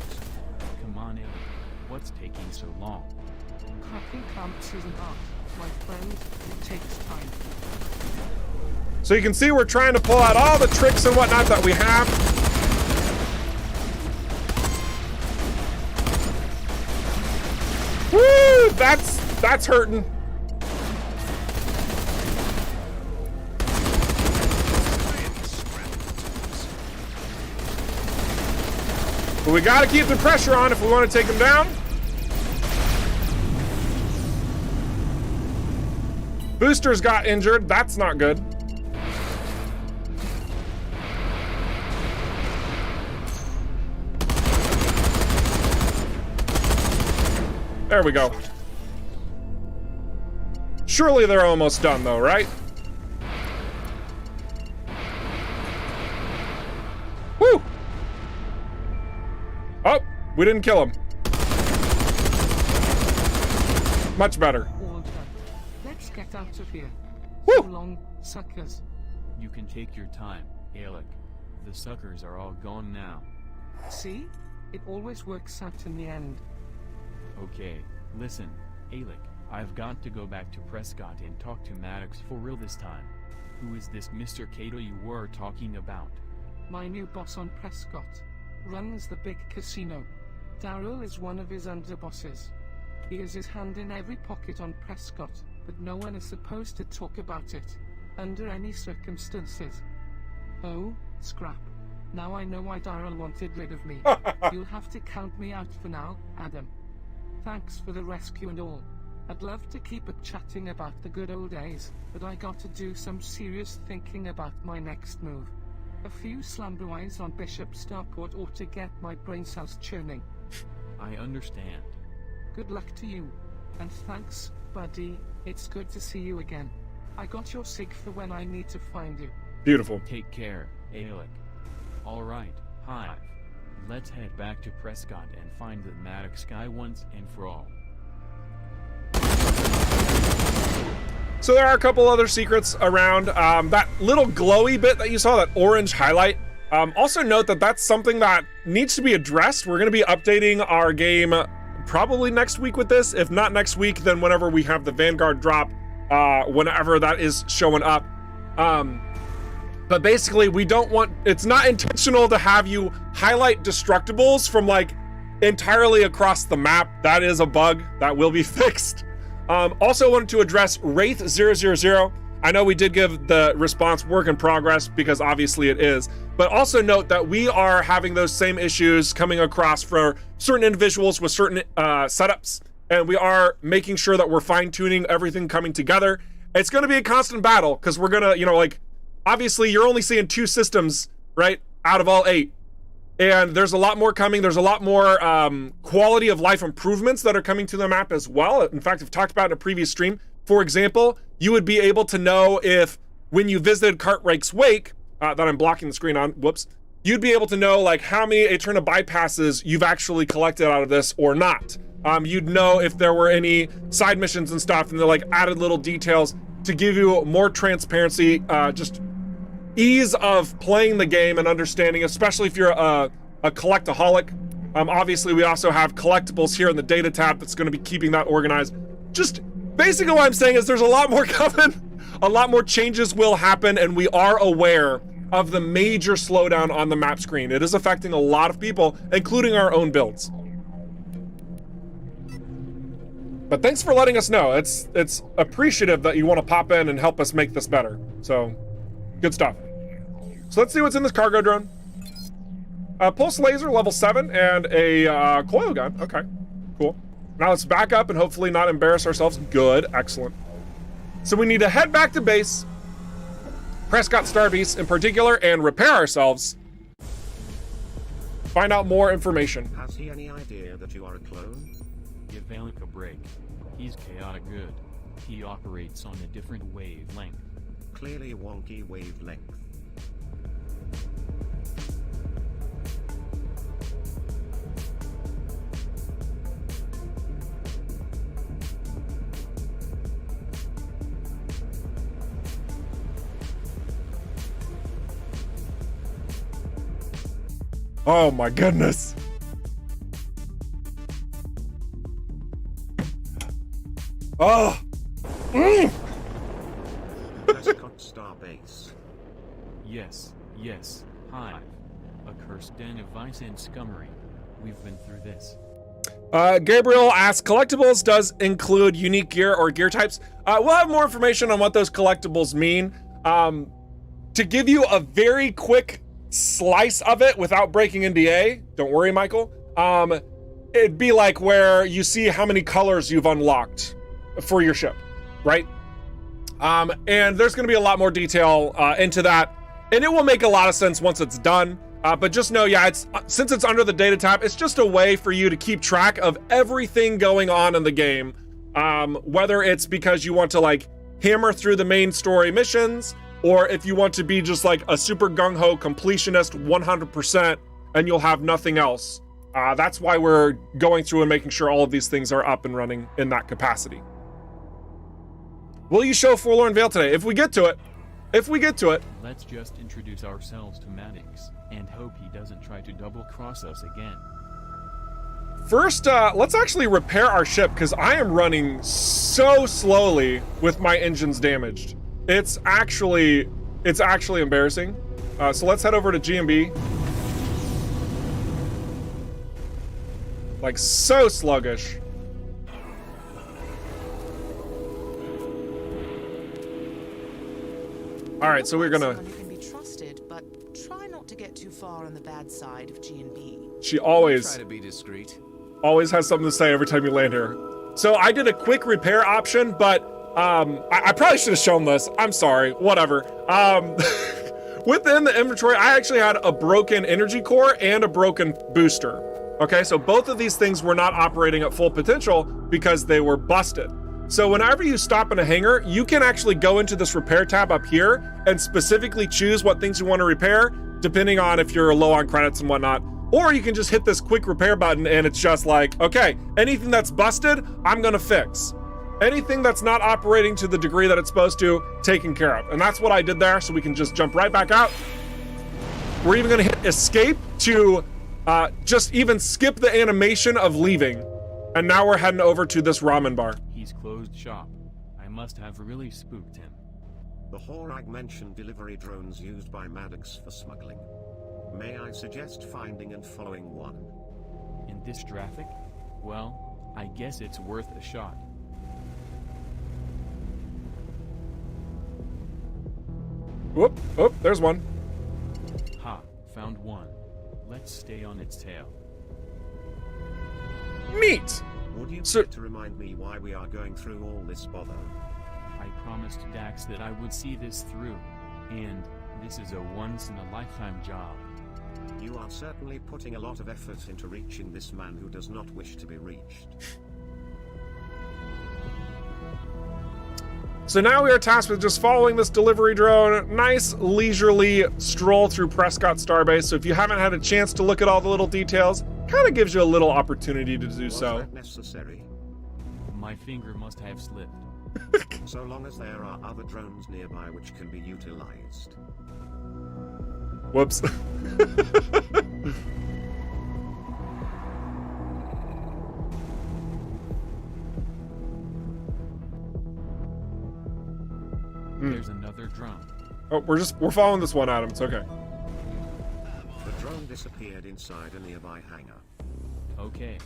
Come on in. What's taking so long?
Cracking camps isn't art, my friend. It takes time.
So you can see we're trying to pull out all the tricks and whatnot that we have. Woo! That's hurting. But we gotta keep the pressure on if we want to take them down. Boosters got injured. That's not good. There we go. Surely they're almost done though, right? Woo! Oh, we didn't kill him. Much better.
All done. Let's get out of here.
Woo!
So long, suckers.
You can take your time, Alec. The suckers are all gone now.
See? It always works out in the end.
Okay, listen, Alec, I've got to go back to Prescott and talk to Maddox for real this time. Who is this Mr. Cato you were talking about?
My new boss on Prescott. Runs the big casino. Daryl is one of his underbosses. He has his hand in every pocket on Prescott, but no one is supposed to talk about it. Under any circumstances. Oh, scrap. Now I know why Daryl wanted rid of me. You'll have to count me out for now, Adam. Thanks for the rescue and all. I'd love to keep chatting about the good old days, but I got to do some serious thinking about my next move. A few slumberwise on Bishop Starport ought to get my brain cells churning.
I understand.
Good luck to you. And thanks, buddy. It's good to see you again. I got your sig for when I need to find you.
Beautiful.
Take care, Alec. Alright, Hive. Let's head back to Prescott and find the Maddox guy once and for all.
So there are a couple other secrets around. That little glowy bit that you saw, that orange highlight. Also note that that's something that needs to be addressed. We're going to be updating our game probably next week with this. If not next week, then whenever we have the Vanguard drop, whenever that is showing up. But basically, we don't want, it's not intentional to have you highlight destructibles from like entirely across the map. That is a bug that will be fixed. Also wanted to address Wraith 000. I know we did give the response work in progress because obviously it is, but also note that we are having those same issues coming across for certain individuals with certain setups, and we are making sure that we're fine-tuning everything coming together. It's going to be a constant battle because we're going to, you know, like, obviously you're only seeing 2 systems, right, out of all 8. And there's a lot more coming. There's a lot more quality of life improvements that are coming to the map as well. In fact, I've talked about in a previous stream. For example, you would be able to know if when you visited Cartwright's Wake, that I'm blocking the screen on, whoops, you'd be able to know like how many Eterna bypasses you've actually collected out of this or not. You'd know if there were any side missions and stuff, and they're like added little details to give you more transparency, just ease of playing the game and understanding, especially if you're a collectaholic. Obviously, we also have collectibles here in the data tab that's going to be keeping that organized. Just basically what I'm saying is there's a lot more coming. A lot more changes will happen, and we are aware of the major slowdown on the map screen. It is affecting a lot of people, including our own builds. But thanks for letting us know. It's appreciative that you want to pop in and help us make this better. So, good stuff. So let's see what's in this cargo drone. A pulse laser, level 7, and a coil gun. Okay, cool. Now let's back up and hopefully not embarrass ourselves. Good, excellent. So we need to head back to base, Prescott Starbase in particular, and repair ourselves. Find out more information.
Has he any idea that you are a clone?
Give Alec a break. He's chaotic good. He operates on a different wavelength.
Clearly a wonky wavelength.
Oh my goodness. Oh.
Prescott Starbase.
Yes, yes, Hive. A cursed den of vice and scummery. We've been through this.
Gabriel asks, collectibles does include unique gear or gear types. We'll have more information on what those collectibles mean. To give you a very quick slice of it without breaking NDA, don't worry, Michael. It'd be like where you see how many colors you've unlocked for your ship, right? And there's going to be a lot more detail into that, and it will make a lot of sense once it's done. But just know, yeah, since it's under the data tab, it's just a way for you to keep track of everything going on in the game. Whether it's because you want to like hammer through the main story missions, or if you want to be just like a super gung-ho completionist 100% and you'll have nothing else. That's why we're going through and making sure all of these things are up and running in that capacity. Will you show Forlorn Vale today? If we get to it. If we get to it.
Let's just introduce ourselves to Maddox and hope he doesn't try to double-cross us again.
first, let's actually repair our ship because I am running so slowly with my engines damaged. It's actually embarrassing. So let's head over to G&B. Like so sluggish. All right, so we're gonna.
Someone who can be trusted, but try not to get too far on the bad side of G&B.
She always
Try to be discreet.
always has something to say every time you land here. So I did a quick repair option, but I probably should have shown this. I'm sorry, whatever. Within the inventory, I actually had a broken energy core and a broken booster. Okay, so both of these things were not operating at full potential because they were busted. So whenever you stop in a hangar, you can actually go into this repair tab up here and specifically choose what things you want to repair, depending on if you're low on credits and whatnot. Or you can just hit this quick repair button and it's just like, okay, anything that's busted, I'm gonna fix. Anything that's not operating to the degree that it's supposed to, taken care of. And that's what I did there, so we can just jump right back out. We're even gonna hit escape to just even skip the animation of leaving. And now we're heading over to this ramen bar.
He's closed shop. I must have really spooked him.
The Horag mentioned delivery drones used by Maddox for smuggling. May I suggest finding and following one?
In this traffic? Well, I guess it's worth a shot.
Whoop, oh, there's one.
Ha, found one. Let's stay on its tail.
Neat.
Would you
So-
care to remind me why we are going through all this bother?
I promised Dax that I would see this through, and this is a once-in-a-lifetime job.
You are certainly putting a lot of effort into reaching this man who does not wish to be reached.
So now we are tasked with just following this delivery drone. Nice leisurely stroll through Prescott Starbase. So if you haven't had a chance to look at all the little details, kind of gives you a little opportunity to do
Was
so.
that necessary?
My finger must have slipped.
So long as there are other drones nearby which can be utilized.
Whoops.
There's another drone.
Oh, we're following this one, Adam. It's okay.
The drone disappeared inside a nearby hangar.
Okay.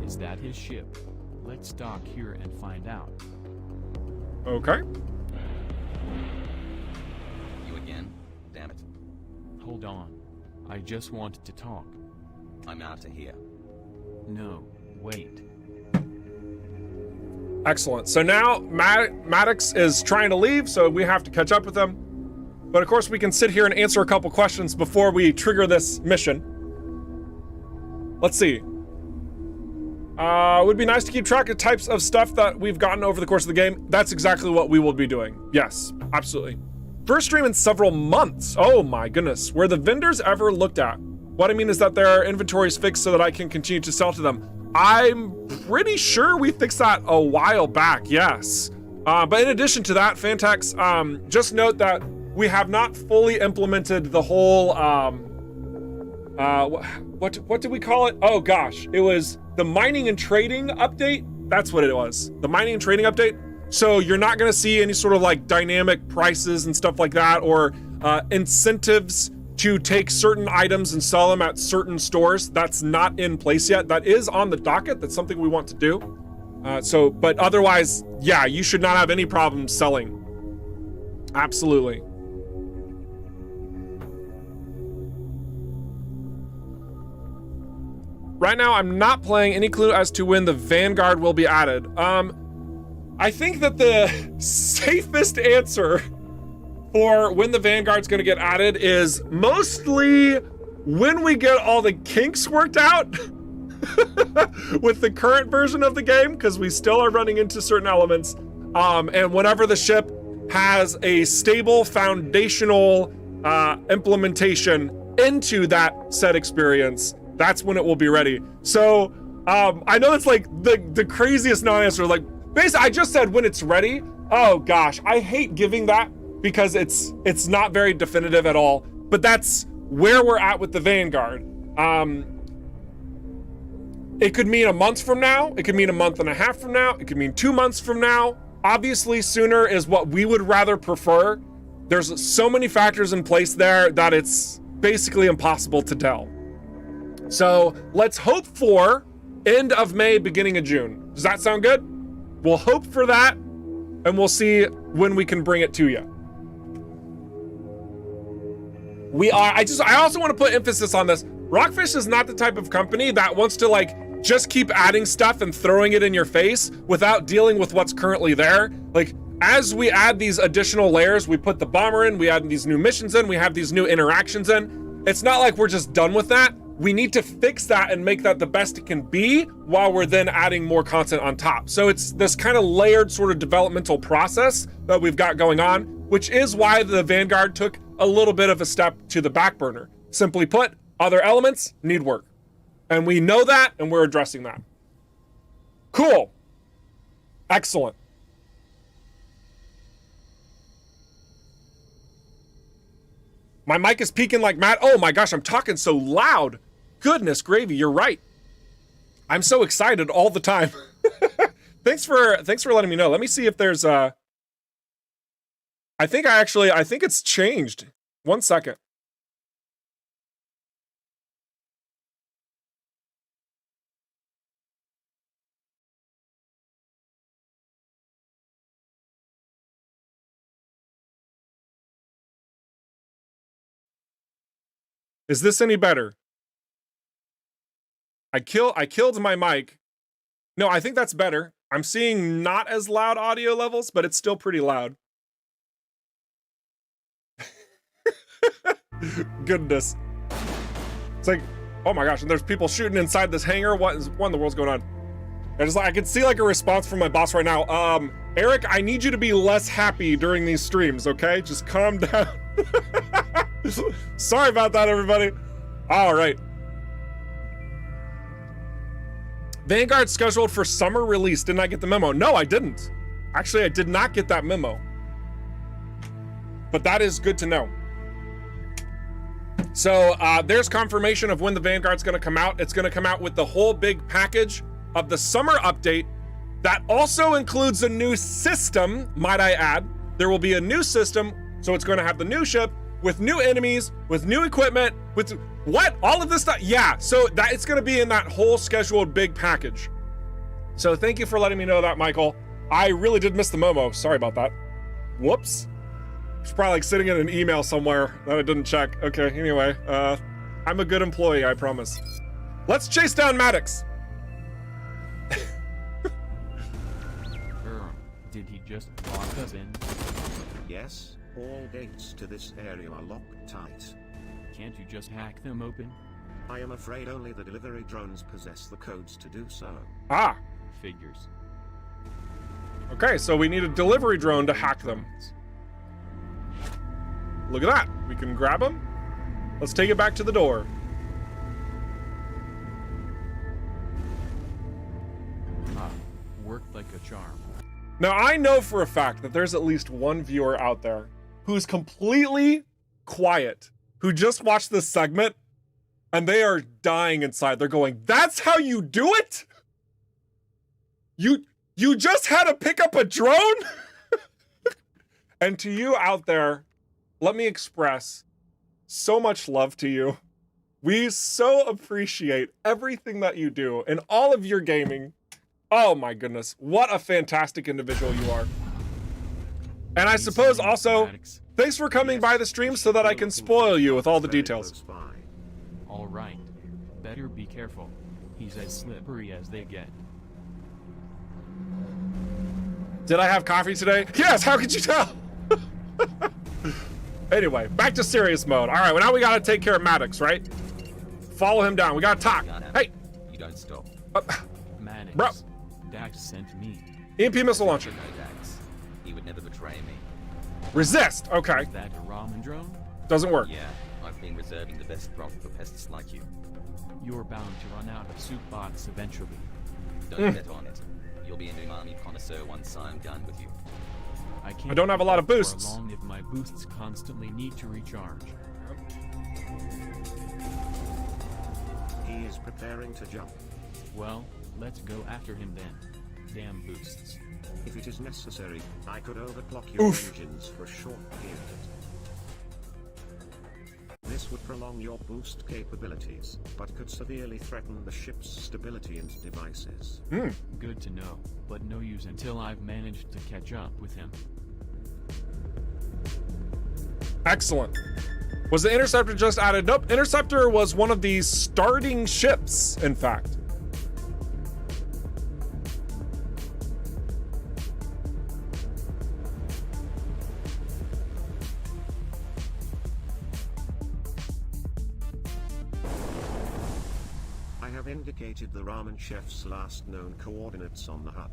Is that his ship? Let's dock here and find out.
Okay.
You again? Damn it.
Hold on. I just wanted to talk.
I'm out of here.
No, wait.
Excellent. So now Maddox is trying to leave, so we have to catch up with him. But of course, we can sit here and answer a couple questions before we trigger this mission. Let's see. Would be nice to keep track of types of stuff that we've gotten over the course of the game. That's exactly what we will be doing. Yes, absolutely. First stream in several months. Oh my goodness. Were the vendors ever looked at? What I mean is that their inventory is fixed so that I can continue to sell to them. I'm pretty sure we fixed that a while back, yes. But in addition to that, Fantex, just note that we have not fully implemented the whole, what did we call it? Oh gosh, it was the mining and trading update. That's what it was, the mining and trading update. So you're not gonna see any sort of like dynamic prices and stuff like that, or incentives to take certain items and sell them at certain stores. That's not in place yet. That is on the docket. That's something we want to do. But otherwise, yeah, you should not have any problem selling. Absolutely. Right now, I'm not playing. Any clue as to when the Vanguard will be added? I think that the safest answer for when the Vanguard's gonna get added is mostly when we get all the kinks worked out with the current version of the game, because we still are running into certain elements. And whenever the ship has a stable foundational implementation into that set experience, that's when it will be ready. So I know it's like the craziest non-answer, like, basically, I just said when it's ready. Oh gosh, I hate giving that because it's not very definitive at all. But that's where we're at with the Vanguard. It could mean a month from now. It could mean a month and a half from now. It could mean 2 months from now. Obviously, sooner is what we would rather prefer. There's so many factors in place there that it's basically impossible to tell. So let's hope for end of May, beginning of June. Does that sound good? We'll hope for that, and we'll see when we can bring it to you. I also want to put emphasis on this. Rockfish is not the type of company that wants to like just keep adding stuff and throwing it in your face without dealing with what's currently there. Like, as we add these additional layers, we put the bomber in, we add these new missions in, we have these new interactions in. It's not like we're just done with that. We need to fix that and make that the best it can be while we're then adding more content on top. So it's this kind of layered sort of developmental process that we've got going on, which is why the Vanguard took a little bit of a step to the back burner. Simply put, other elements need work. And we know that, and we're addressing that. Cool. Excellent. My mic is peaking like mad. Oh my gosh, I'm talking so loud. Goodness gravy, you're right. I'm so excited all the time. Thanks for letting me know. Let me see if there's I think it's changed. 1 second. Is this any better? I killed my mic. No, I think that's better. I'm seeing not as loud audio levels, but it's still pretty loud. Goodness. It's like, oh my gosh, and there's people shooting inside this hangar. What in the world's going on? I can see like a response from my boss right now. Eric, I need you to be less happy during these streams, okay? Just calm down. Sorry about that, everybody. All right. Vanguard scheduled for summer release. Didn't I get the memo? No, I didn't. Actually, I did not get that memo. But that is good to know. So there's confirmation of when the Vanguard's going to come out. It's going to come out with the whole big package of the summer update. That also includes a new system, might I add. There will be a new system, so it's going to have the new ship with new enemies, with new equipment, with what? All of this stuff? Yeah, so that it's going to be in that whole scheduled big package. So thank you for letting me know that, Michael. I really did miss the memo. Sorry about that. Whoops. It's probably like sitting in an email somewhere that I didn't check. Okay, anyway, I'm a good employee, I promise. Let's chase down Maddox.
Did he just lock us in?
Yes, all gates to this area are locked tight.
Can't you just hack them open?
I am afraid only the delivery drones possess the codes to do so.
Ah.
Figures.
Okay, so we need a delivery drone to hack them. Look at that. We can grab them. Let's take it back to the door.
Ah, worked like a charm.
Now, I know for a fact that there's at least one viewer out there who's completely quiet, who just watched this segment, and they are dying inside. They're going, that's how you do it? You just had to pick up a drone? And to you out there, let me express so much love to you. We so appreciate everything that you do and all of your gaming. Oh my goodness, what a fantastic individual you are. And I suppose also, thanks for coming by the stream so that I can spoil you with all the details.
All right, better be careful. He's as slippery as they get.
Did I have coffee today? Yes, how could you tell? Anyway, back to serious mode. All right, well now we gotta take care of Maddox, right? Follow him down, we gotta talk. Hey!
You don't stop.
Maddox.
Bro.
Dax sent me.
EMP missile launcher.
No, Dax. He would never betray me.
Resist, okay.
Is that a ramen drone?
Doesn't work.
Yeah, I've been reserving the best crop for pests like you.
You're bound to run out of soup bots eventually.
Don't bet on it. You'll be a new army connoisseur once I'm done with you.
I can't
I don't have a lot of
keep up
boosts.
for long if my boosts constantly need to recharge.
He is preparing to jump.
Well, let's go after him then. Damn boosts.
If it is necessary, I could overclock your
Oof.
engines for a short period. This would prolong your boost capabilities, but could severely threaten the ship's stability and devices.
Good to know, but no use until I've managed to catch up with him.
Excellent. Was the Interceptor just added? Nope. Interceptor was one of the starting ships, in fact.
I have indicated the ramen chef's last known coordinates on the HUD.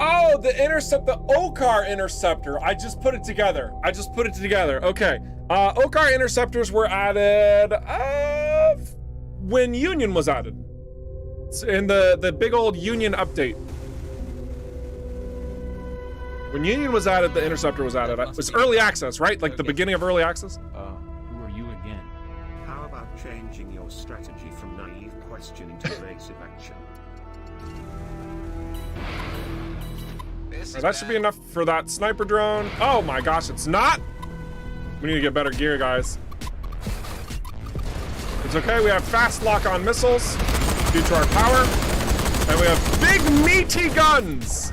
Oh, the Okar Interceptor. I just put it together. Okay. Okar Interceptors were added when Union was added. It's in the big old Union update. When Union was added, the Interceptor was added. It was early access, right? Like the beginning of early access?
Who are you again?
How about changing your strategy from naive questioning to evasive action?
That should be enough for that sniper drone. Oh my gosh, it's not? We need to get better gear, guys. It's okay, we have fast lock-on missiles due to our power. And we have big meaty guns.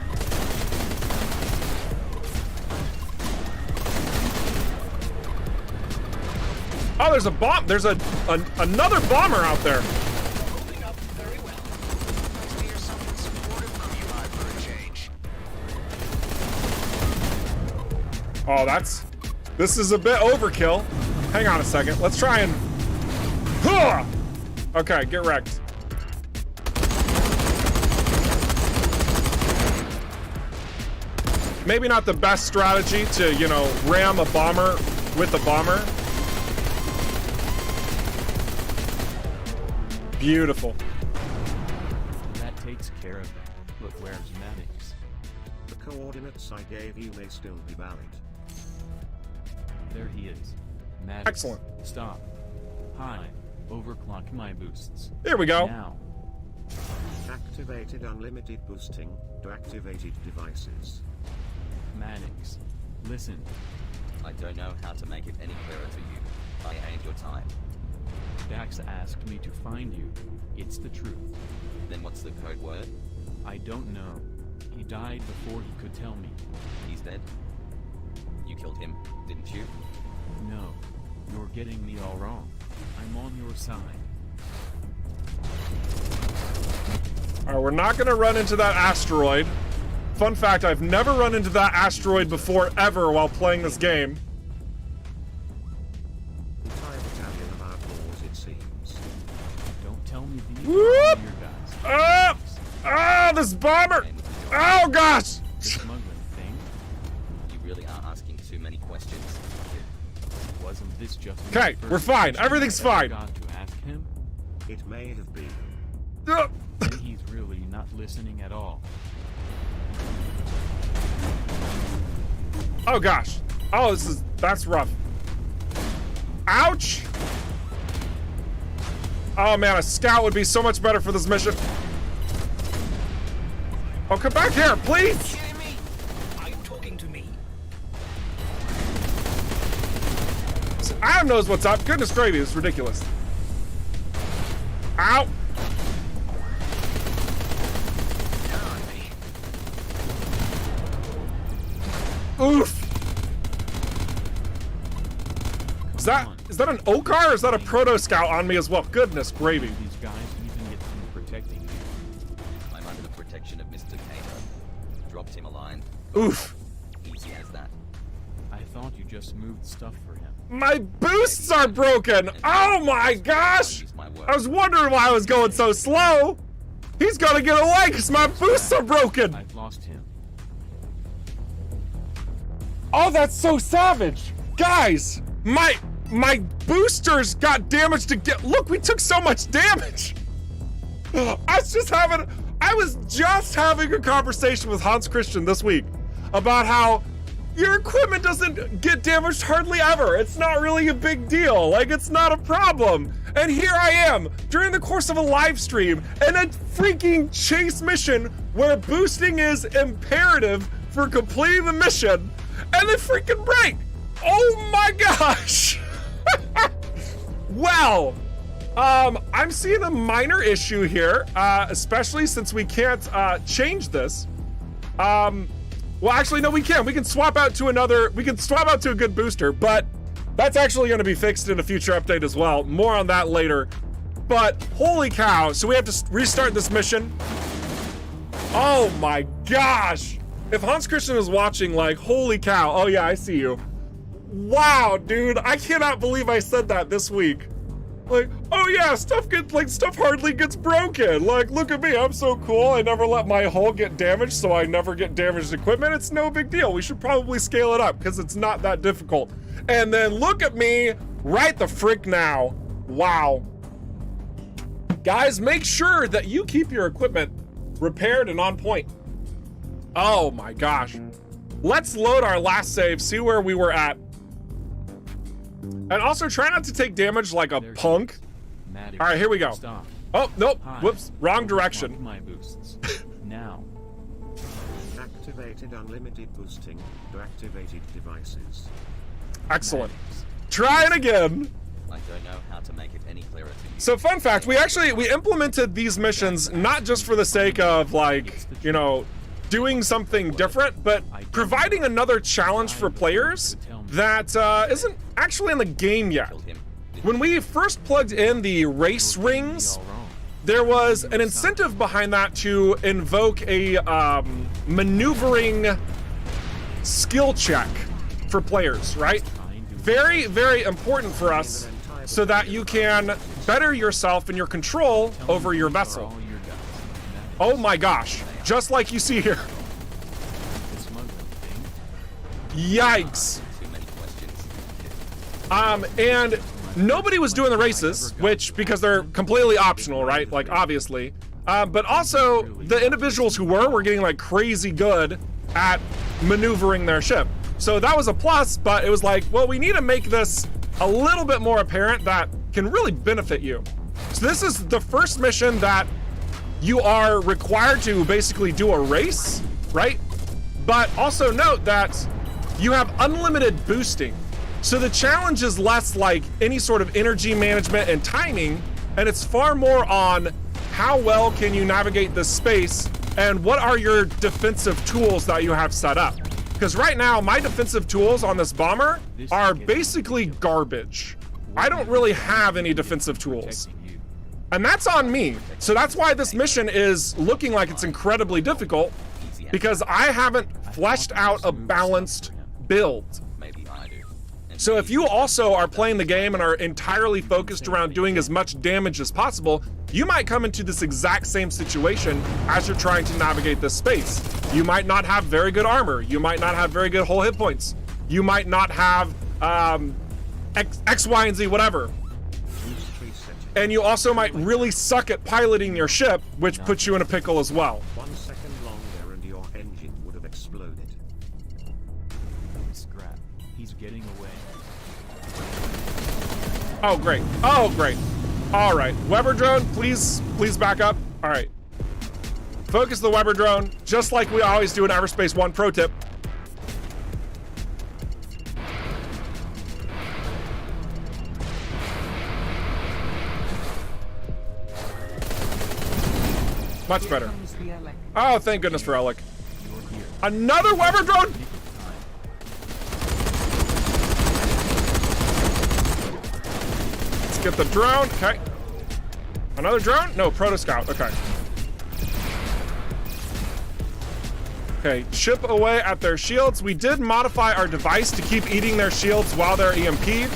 Oh, there's a bomb. There's another bomber out there.
Holding up very well. Nice to hear something supportive from you, I for a change.
Oh, this is a bit overkill. Hang on a second. Let's try and... Huh! Okay, get wrecked. Maybe not the best strategy to, you know, ram a bomber with a bomber. Beautiful.
That takes care of it. But where's Maddox?
The coordinates I gave you may still be valid.
There he is. Maddox.
Excellent.
Stop. Hi. Overclock my boosts.
Here we go.
Now.
Activated unlimited boosting to activated devices.
Maddox. Listen.
I don't know how to make it any clearer to you. I ain't your time.
Dax asked me to find you. It's the truth.
Then what's the code word?
I don't know. He died before he could tell me.
He's dead. You killed him, didn't you?
No. You're getting me all wrong. I'm on your side.
Alright, we're not gonna run into that asteroid. Fun fact, I've never run into that asteroid before, ever, while playing this game.
Entire battalion of outlaws, it seems.
Don't tell me these
Whoop!
are your guys.
Ah! Ah, this bomber! Oh gosh!
The smuggling thing?
You really are asking too many questions.
Wasn't this just...
Okay, we're fine. Everything's fine.
I forgot to ask him?
It may have been.
Maybe he's really not listening at all.
Oh gosh. Oh, that's rough. Ouch! Oh man, a scout would be so much better for this mission. Oh, come back here, please!
Kidding me? Are you talking to me?
Adam knows what's up. Goodness gravy, it's ridiculous. Ow! Oof! Is that an Okar or is that a Proto Scout on me as well? Goodness gravy.
These guys even get through protecting you.
I'm under the protection of Mr. Cater. Dropped him a line.
Oof.
Easy as that.
I thought you just moved stuff for him.
My boosts are broken! Oh my gosh! I was wondering why I was going so slow! He's gonna get away because my boosts are broken!
I've lost him.
Oh, that's so savage! Guys! my boosters got damaged again. Look, we took so much damage. I was just having a conversation with Hans Christian this week about how your equipment doesn't get damaged hardly ever. It's not really a big deal. Like, it's not a problem. And here I am during the course of a live stream and a freaking chase mission where boosting is imperative for completing the mission, and they freaking break. Oh my gosh. Well, I'm seeing a minor issue here, especially since we can't change this. Well, actually, no, we can. We can swap out to a good booster, but that's actually going to be fixed in a future update as well. More on that later. But holy cow, so we have to restart this mission. Oh my gosh. If Hans Christian is watching, like, holy cow. Oh yeah, I see you. Wow, dude, I cannot believe I said that this week. Like, oh yeah, stuff hardly gets broken. Like, look at me, I'm so cool. I never let my hull get damaged, so I never get damaged equipment. It's no big deal. We should probably scale it up because it's not that difficult. And then look at me right the frick now. Wow. Guys, make sure that you keep your equipment repaired and on point. Oh my gosh. Let's load our last save, see where we were at. And also try not to take damage like a punk. All right, here we go.
Stop.
Oh, nope.
Hi.
Whoops, wrong direction.
My boosts. Now.
Activated unlimited boosting to activated devices.
Excellent. Try it again.
I don't know how to make it any clearer to you.
So fun fact, we implemented these missions not just for the sake of, like, you know, doing something different, but providing another challenge for players that isn't actually in the game yet. When we first plugged in the race rings, there was an incentive behind that to invoke a maneuvering skill check for players, right? Very, very important for us so that you can better yourself in your control over your vessel. Oh my gosh, just like you see here. Yikes. And nobody was doing the races, which, because they're completely optional, right? Like, obviously. But also, the individuals who were getting, like, crazy good at maneuvering their ship. So that was a plus, but it was like, well, we need to make this a little bit more apparent that can really benefit you. So this is the first mission that you are required to basically do a race, right? But also note that you have unlimited boosting. So the challenge is less like any sort of energy management and timing, and it's far more on how well can you navigate this space and what are your defensive tools that you have set up. Because right now, my defensive tools on this bomber are basically garbage. I don't really have any defensive tools. And that's on me. So that's why this mission is looking like it's incredibly difficult, because I haven't fleshed out a balanced build. So if you also are playing the game and are entirely focused around doing as much damage as possible, you might come into this exact same situation as you're trying to navigate this space. You might not have very good armor. You might not have very good whole hit points. You might not have X, Y, and Z, whatever. And you also might really suck at piloting your ship, which puts you in a pickle as well.
1 second longer and your engine would have exploded.
Scrap. He's getting away.
Oh, great. Oh, great. All right. Weber drone, please back up. All right. Focus the Weber drone, just like we always do in EVERSPACE 1 pro tip. Much better. Oh, thank goodness for Alec. Another Weber drone? Let's get the drone. Okay. Another drone? No, Proto Scout. Okay. Okay, chip away at their shields. We did modify our device to keep eating their shields while they're EMP'd.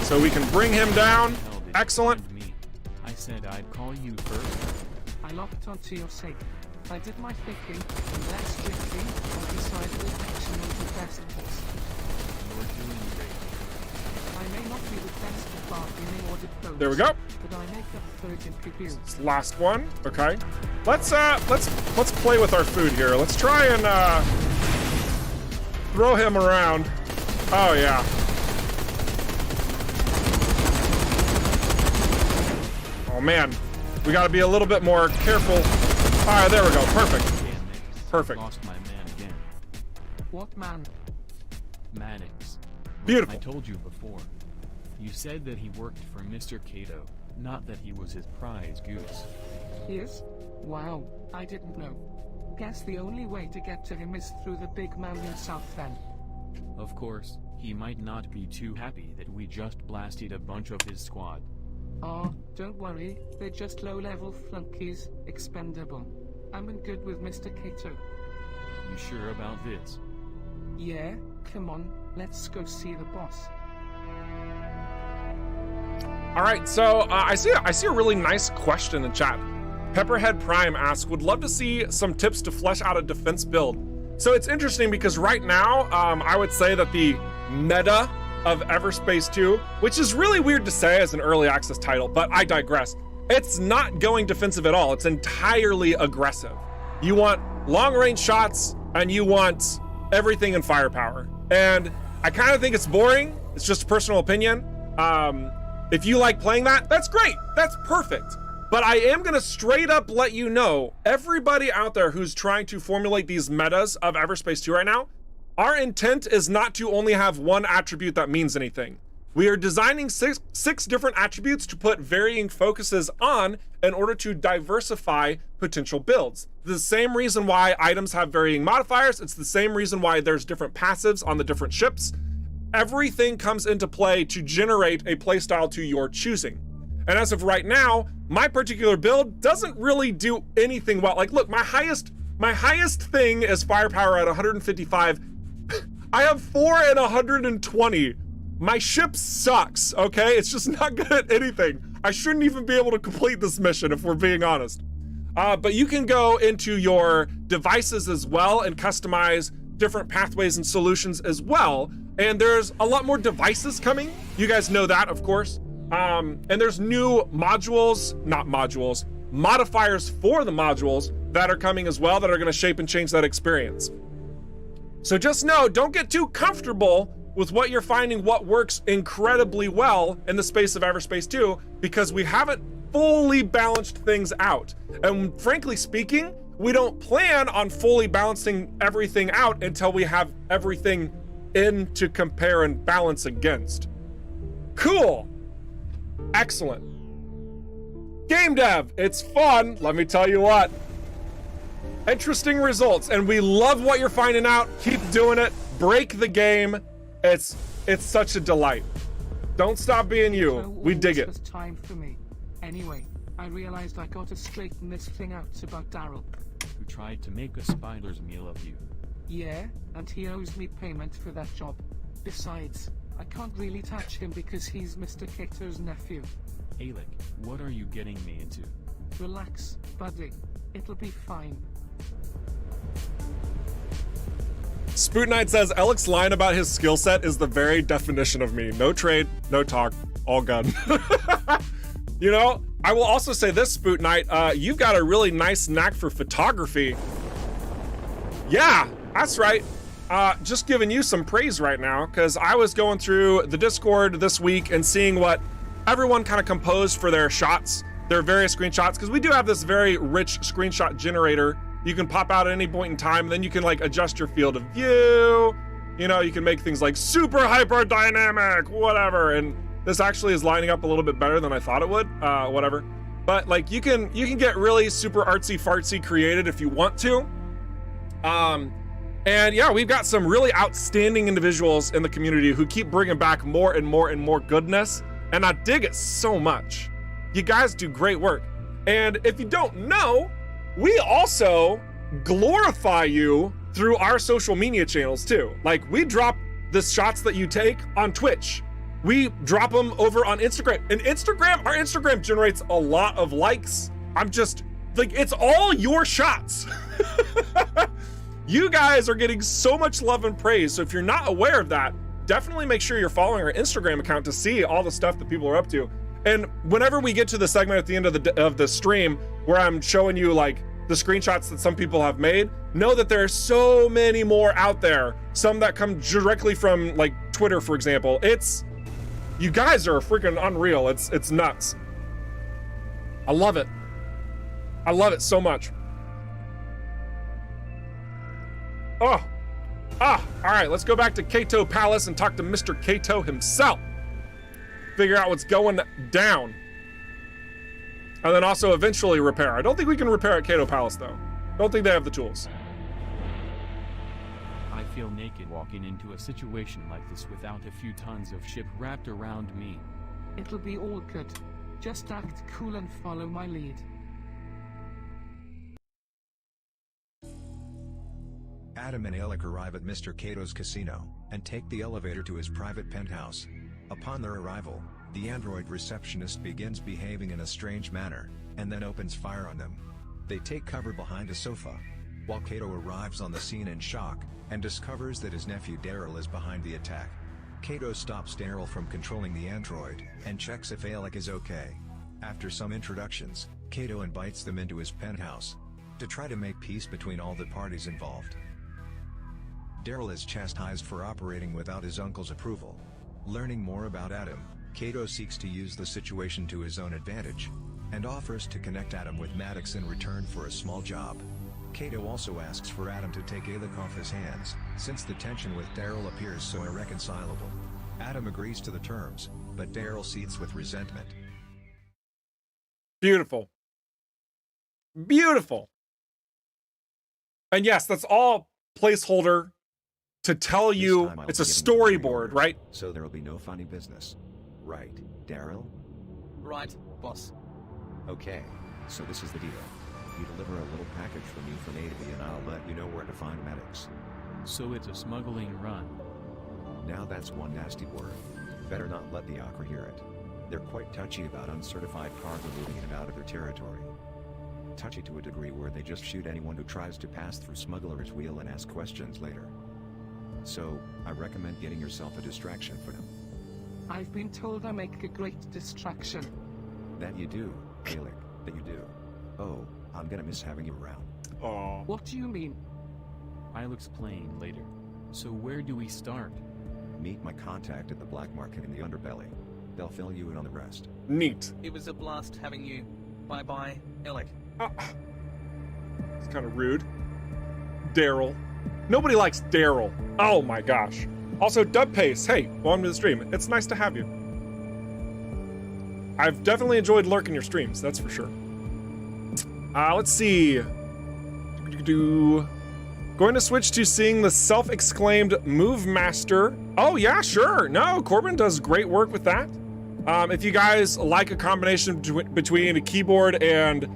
So we can bring him down. Excellent.
I said I'd call you first.
I locked onto your sake. I did my thinking, and then strictly, I decided that action was the best course.
You're doing great.
I may not be the best at bargaining or diplomacy,
There we go.
but I make up for it in PPU.
This last one. Okay. Let's play with our food here. Let's try and throw him around. Oh yeah. Oh man, we got to be a little bit more careful. All right, there we go. Perfect. Perfect.
Lost my man again.
What man?
Beautiful.
Maddox. I told you before. You said that he worked for Mr. Cato, not that he was his prize goose.
Yes? Wow, I didn't know. Guess the only way to get to him is through the big man in Southend.
Of course, he might not be too happy that we just blasted a bunch of his squad.
Don't worry, they're just low-level flunkies, expendable. I'm in good with Mr. Cato.
You sure about this?
Yeah, come on, let's go see the boss.
All right, so I see a really nice question in chat. Pepperhead Prime asks, would love to see some tips to flesh out a defense build. So it's interesting because right now, I would say that the meta of EVERSPACE 2, which is really weird to say as an early access title, but I digress. It's not going defensive at all. It's entirely aggressive. You want long range shots and you want everything in firepower. And I kind of think it's boring. It's just a personal opinion. If you like playing that, that's great. That's perfect. But I am gonna straight up let you know, everybody out there who's trying to formulate these metas of EVERSPACE 2 right now, our intent is not to only have one attribute that means anything. We are designing six different attributes to put varying focuses on in order to diversify potential builds. The same reason why items have varying modifiers, it's the same reason why there's different passives on the different ships. Everything comes into play to generate a playstyle to your choosing. And as of right now, my particular build doesn't really do anything well. Like, look, my highest thing is firepower at 155. I have 4 and 120. My ship sucks, okay? It's just not good at anything. I shouldn't even be able to complete this mission if we're being honest. But you can go into your devices as well and customize different pathways and solutions as well. And there's a lot more devices coming. You guys know that, of course. And there's new modifiers for the modules that are coming as well that are gonna shape and change that experience. So just know, don't get too comfortable with what you're finding, what works incredibly well in the space of EVERSPACE 2, because we haven't fully balanced things out. And frankly speaking, we don't plan on fully balancing everything out until we have everything in to compare and balance against. Cool. Excellent. Game dev, it's fun, let me tell you what. Interesting results, and we love what you're finding out. Keep doing it. Break the game. It's such a delight. Don't stop being you.
So
We dig it.
was time for me. Anyway, I realized I gotta straighten this thing out about Daryl.
Who tried to make a spider's meal of you.
Yeah, and he owes me payment for that job. Besides, I can't really touch him because he's Mr. Cato's nephew.
Alec, what are you getting me into?
Relax, buddy. It'll be fine.
Spoot Knight says, Alec's line about his skill set is the very definition of me. No trade, no talk, all gun. You know, I will also say this, Spoot Knight, you've got a really nice knack for photography. Yeah, that's right. Just giving you some praise right now, because I was going through the Discord this week and seeing what everyone kind of composed for their shots, their various screenshots, because we do have this very rich screenshot generator. You can pop out at any point in time, and then you can like adjust your field of view. You know, you can make things like super hyper dynamic, whatever. And this actually is lining up a little bit better than I thought it would, whatever. But like you can get really super artsy fartsy created if you want to. And yeah, we've got some really outstanding individuals in the community who keep bringing back more and more and more goodness. And I dig it so much. You guys do great work. And if you don't know, we also glorify you through our social media channels too. Like we drop the shots that you take on Twitch. We drop them over on Instagram. And our Instagram generates a lot of likes. I'm just like, it's all your shots. You guys are getting so much love and praise. So if you're not aware of that, definitely make sure you're following our Instagram account to see all the stuff that people are up to. And whenever we get to the segment at the end of the stream where I'm showing you like the screenshots that some people have made, know that there are so many more out there. Some that come directly from like Twitter, for example. You guys are freaking unreal. It's nuts. I love it. I love it so much. All right, let's go back to Kato Palace and talk to Mr. Kato himself. Figure out what's going down. And then also eventually repair. I don't think we can repair at Kato Palace though. Don't think they have the tools.
I feel naked walking into a situation like this without a few tons of ship wrapped around me.
It'll be all good. Just act cool and follow my lead.
Adam and Alec arrive at Mr. Kato's casino, and take the elevator to his private penthouse. Upon their arrival, the android receptionist begins behaving in a strange manner, and then opens fire on them. They take cover behind a sofa, while Kato arrives on the scene in shock, and discovers that his nephew Daryl is behind the attack. Kato stops Daryl from controlling the android, and checks if Alec is okay. After some introductions, Kato invites them into his penthouse, to try to make peace between all the parties involved. Daryl is chastised for operating without his uncle's approval. Learning more about Adam, Kato seeks to use the situation to his own advantage, and offers to connect Adam with Maddox in return for a small job. Kato also asks for Adam to take Alec off his hands, since the tension with Daryl appears so irreconcilable. Adam agrees to the terms, but Daryl seethes with resentment.
Beautiful. Beautiful. And yes, that's all placeholder to tell you it's a storyboard, right?
So there'll be no funny business. Right, Daryl?
Right, boss.
Okay, so this is the deal. You deliver a little package from me from A to B and I'll let you know where to find Maddox.
So it's a smuggling run.
Now that's one nasty word. Better not let the Akra hear it. They're quite touchy about uncertified cargo moving in and out of their territory. Touchy to a degree where they just shoot anyone who tries to pass through smuggler's wheel and ask questions later. So, I recommend getting yourself a distraction for them.
I've been told I make a great distraction.
That you do, Alec, that you do. Oh, I'm gonna miss having you around.
Aww.
What do you mean?
I'll explain later. So where do we start?
Meet my contact at the black market in the underbelly. They'll fill you in on the rest.
Neat.
It was a blast having you. Bye-bye, Alec.
It's kind of rude. Daryl. Nobody likes Daryl. Oh my gosh. Also, Dub Pace, hey, welcome to the stream. It's nice to have you. I've definitely enjoyed lurking your streams, that's for sure. Let's see. Going to switch to seeing the self-exclaimed Move Master. Oh yeah, sure. No, Corbin does great work with that. If you guys like a combination between a keyboard and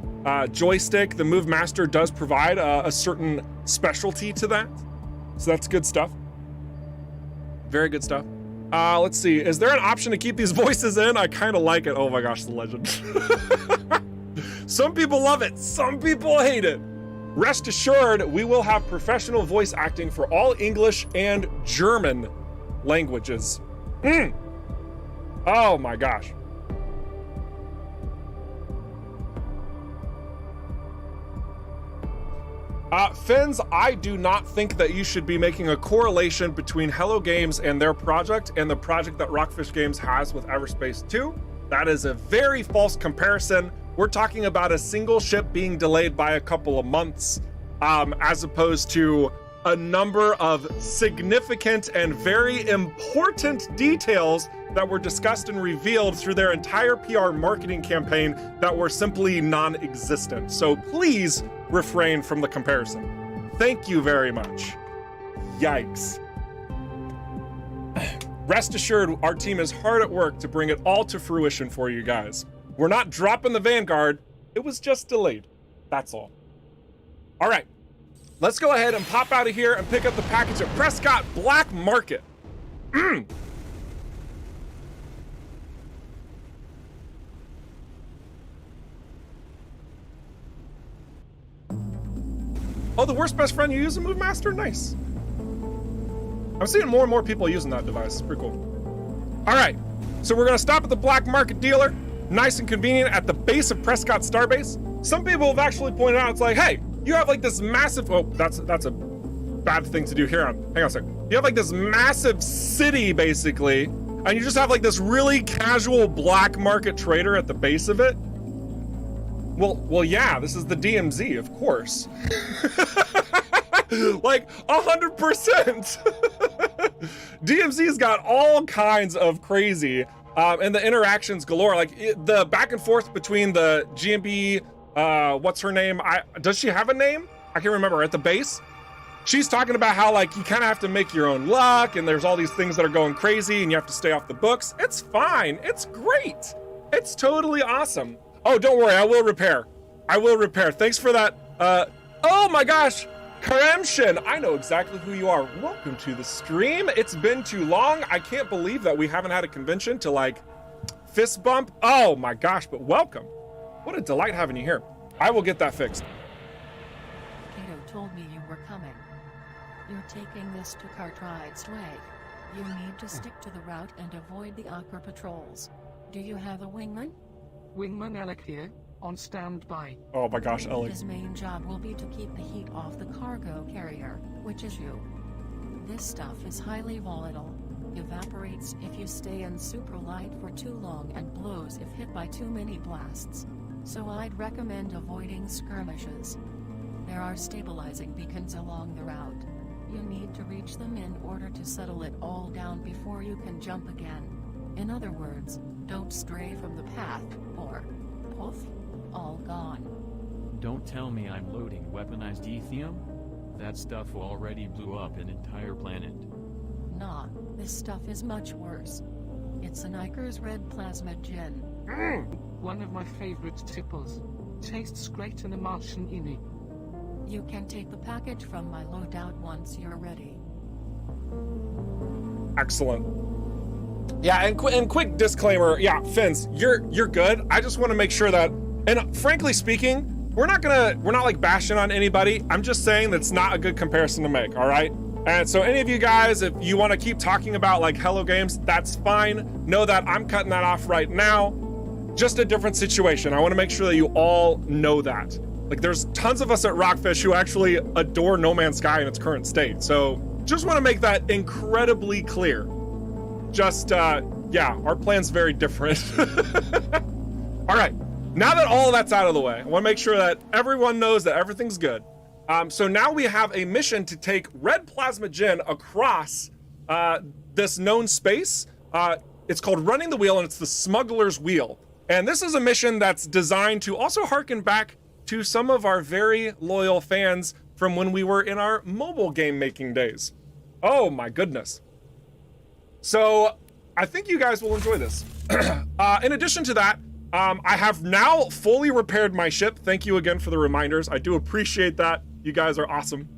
joystick, the Move Master does provide a certain specialty to that. So that's good stuff. Very good stuff. Let's see. Is there an option to keep these voices in? I kind of like it. Oh my gosh, the legend. Some people love it. Some people hate it. Rest assured, we will have professional voice acting for all English and German languages. Oh my gosh. Finns, I do not think that you should be making a correlation between Hello Games and their project and the project that Rockfish Games has with EVERSPACE 2. That is a very false comparison. We're talking about a single ship being delayed by a couple of months, as opposed to a number of significant and very important details that were discussed and revealed through their entire PR marketing campaign that were simply non-existent. So please refrain from the comparison. Thank you very much. Yikes. Rest assured, our team is hard at work to bring it all to fruition for you guys. We're not dropping the Vanguard. It was just delayed. That's all. All right. Let's go ahead and pop out of here and pick up the package at Prescott Black Market. Oh, the worst best friend you use a Move Master? Nice. I'm seeing more and more people using that device. It's pretty cool. All right, so we're gonna stop at the black market dealer. Nice and convenient at the base of Prescott Starbase. Some people have actually pointed out, it's like, hey, you have like this massive, oh, that's a bad thing to do here. Hang on a second. You have like this massive city basically, and you just have like this really casual black market trader at the base of it. Well, yeah, this is the DMZ, of course. Like 100%. DMZ's got all kinds of crazy, and the interactions galore. Like the back and forth between the GMB, what's her name? Does she have a name? I can't remember. At the base, she's talking about how like you kind of have to make your own luck, and there's all these things that are going crazy, and you have to stay off the books. It's fine. It's great. It's totally awesome. Oh, don't worry. I will repair. Thanks for that. Oh my gosh. Karamshin, I know exactly who you are. Welcome to the stream. It's been too long. I can't believe that we haven't had a convention to like fist bump. Oh my gosh, but welcome. What a delight having you here. I will get that fixed.
Kato told me you were coming. You're taking this to Cartwright's way. You need to stick to the route and avoid the Aqua patrols. Do you have a wingman?
Wingman Alec here, on standby.
Oh my gosh, Ellie.
His main job will be to keep the heat off the cargo carrier, which is you. This stuff is highly volatile, evaporates if you stay in superlight for too long, and blows if hit by too many blasts. So I'd recommend avoiding skirmishes. There are stabilizing beacons along the route. You need to reach them in order to settle it all down before you can jump again. In other words, don't stray from the path, or poof, all gone.
Don't tell me I'm loading weaponized ethium? That stuff already blew up an entire planet.
Nah, this stuff is much worse. It's an Iker's red plasma gin.
One of my favorite tipples. Tastes great in a Martian innie.
You can take the package from my loadout once you're ready.
Excellent. Yeah, and quick disclaimer. Yeah, Fins, you're good. I just want to make sure that, and frankly speaking, we're not like bashing on anybody. I'm just saying that's not a good comparison to make. All right. And so any of you guys, if you want to keep talking about like Hello Games, that's fine. Know that I'm cutting that off right now. Just a different situation. I want to make sure that you all know that. Like there's tons of us at Rockfish who actually adore No Man's Sky in its current state. So just want to make that incredibly clear. Just, yeah, our plan's very different. All right, now that all of that's out of the way, I want to make sure that everyone knows that everything's good. So now we have a mission to take red plasma gin across this known space. It's called Running the Wheel, and it's the Smuggler's Wheel. And this is a mission that's designed to also harken back to some of our very loyal fans from when we were in our mobile game making days. Oh my goodness. So I think you guys will enjoy this. In addition to that, I have now fully repaired my ship. Thank you again for the reminders. I do appreciate that. You guys are awesome.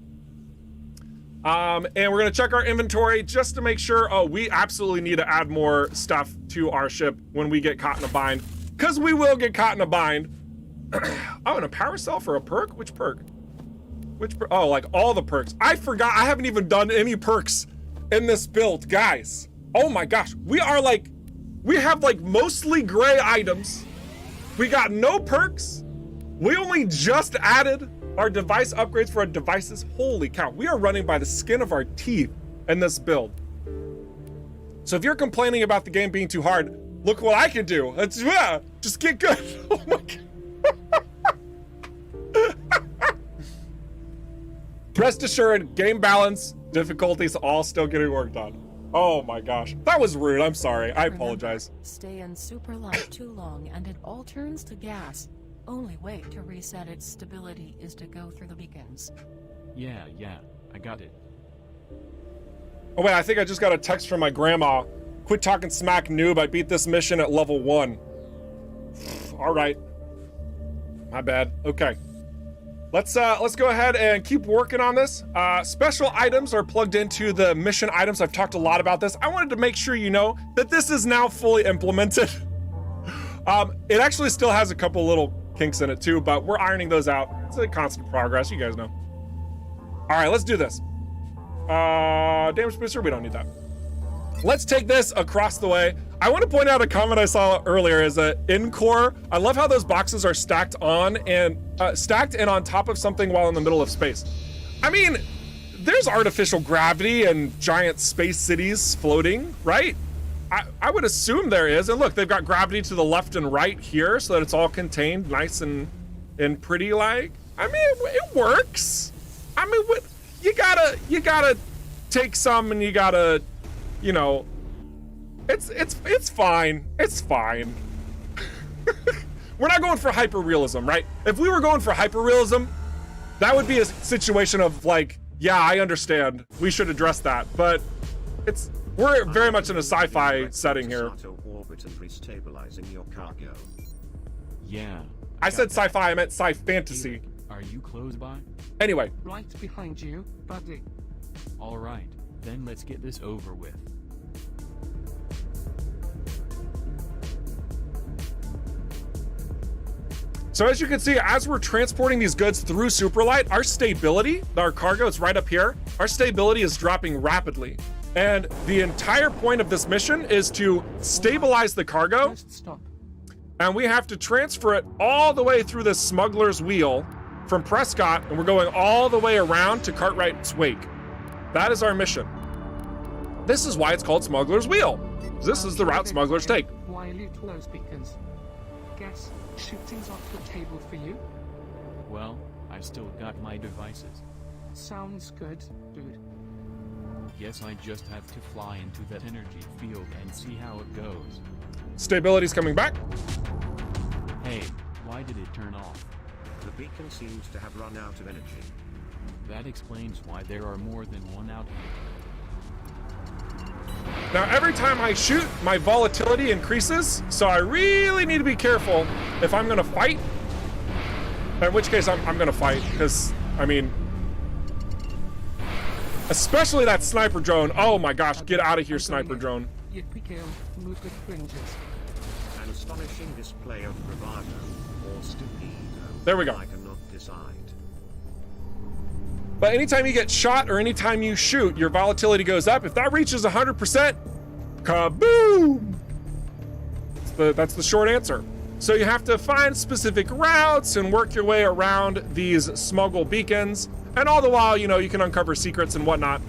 And we're gonna check our inventory just to make sure. Oh, we absolutely need to add more stuff to our ship when we get caught in a bind, because we will get caught in a bind. Oh, and a power cell for a perk? Which perk? Oh, like all the perks. I forgot, I haven't even done any perks in this build, guys. Oh my gosh, we have like mostly gray items. We got no perks. We only just added our device upgrades for our devices. Holy cow, we are running by the skin of our teeth in this build. So if you're complaining about the game being too hard, look what I can do. It's, yeah, just get good. Oh my god. Rest assured, game balance, difficulties, all still getting worked on. Oh my gosh, that was rude. I'm sorry. I apologize.
Stay in super light too long and it all turns to gas. Only way to reset its stability is to go through the beacons.
Yeah, I got it.
Oh wait, I think I just got a text from my grandma. Quit talking smack, noob. I beat this mission at level 1. All right. My bad. Okay. Let's go ahead and keep working on this. Special items are plugged into the mission items. I've talked a lot about this. I wanted to make sure you know that this is now fully implemented. It actually still has a couple little kinks in it too, but we're ironing those out. It's a constant progress, you guys know. All right, let's do this. Damage booster, we don't need that. Let's take this across the way. I want to point out a comment I saw earlier is a in core. I love how those boxes are stacked and on top of something while in the middle of space. I mean, there's artificial gravity and giant space cities floating, right? I would assume there is. And look, they've got gravity to the left and right here so that it's all contained nice and pretty like. I mean, it works. I mean, what you gotta take some and you gotta, you know, it's fine. It's fine. We're not going for hyper-realism, right? If we were going for hyper-realism, that would be a situation of like, yeah, I understand. We should address that. But we're very much in a sci-fi setting here.
Orbit and restabilizing your cargo.
Yeah.
I said sci-fi, I meant sci-fantasy.
Are you close by?
Anyway.
Right behind you, buddy.
All right, then let's get this over with.
So as you can see, as we're transporting these goods through Superlight, our stability, our cargo is right up here, our stability is dropping rapidly. And the entire point of this mission is to stabilize the cargo.
Just stop.
And we have to transfer it all the way through this smuggler's wheel from Prescott, and we're going all the way around to Cartwright's Wake. That is our mission. This is why it's called Smuggler's Wheel. This is the route smugglers take.
While you close beacons. Guess shooting's off the table for you?
Well, I've still got my devices.
Sounds good, dude.
Guess I just have to fly into that energy field and see how it goes.
Stability's coming back.
Hey, why did it turn off?
The beacon seems to have run out of energy.
That explains why there are more than one out here.
Now every time I shoot, my volatility increases, so I really need to be careful if I'm gonna fight. In which case I'm gonna fight, because, I mean, especially that sniper drone. Oh my gosh, get out of here, sniper drone.
Move the fringes.
An astonishing display of bravado or stupido.
There we go.
I cannot decide.
But anytime you get shot or anytime you shoot, your volatility goes up. If that reaches 100%, kaboom! That's the short answer. So you have to find specific routes and work your way around these smuggle beacons. And all the while, you know, you can uncover secrets and whatnot.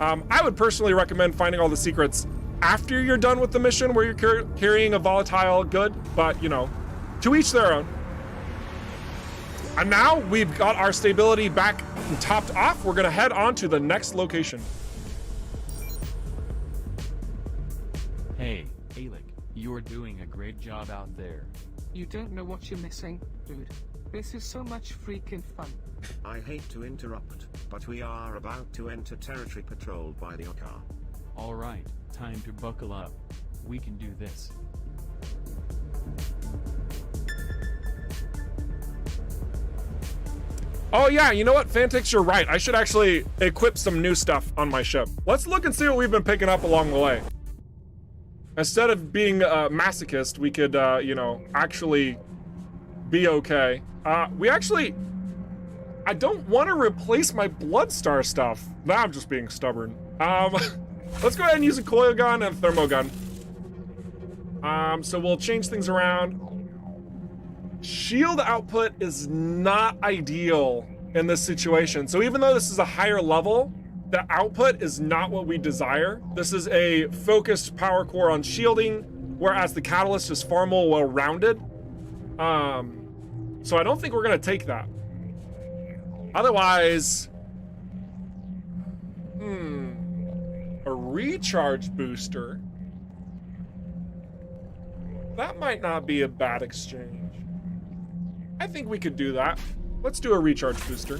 I would personally recommend finding all the secrets after you're done with the mission where you're carrying a volatile good, but you know, to each their own. And now we've got our stability back and topped off. We're gonna head on to the next location.
Hey, Alec, you're doing a great job out there.
You don't know what you're missing, dude. This is so much freaking fun.
I hate to interrupt, but we are about to enter territory patrolled by the Oka.
All right, time to buckle up. We can do this.
Oh yeah, you know what, Fantix, you're right. I should actually equip some new stuff on my ship. Let's look and see what we've been picking up along the way. Instead of being a masochist, we could, you know, actually be okay. I don't want to replace my Bloodstar stuff. Now I'm just being stubborn. Let's go ahead and use a coil gun and a thermo gun. So we'll change things around. Shield output is not ideal in this situation. So even though this is a higher level, the output is not what we desire. This is a focused power core on shielding, whereas the catalyst is far more well-rounded. So I don't think we're gonna take that. Otherwise, a recharge booster. That might not be a bad exchange. I think we could do that. Let's do a recharge booster.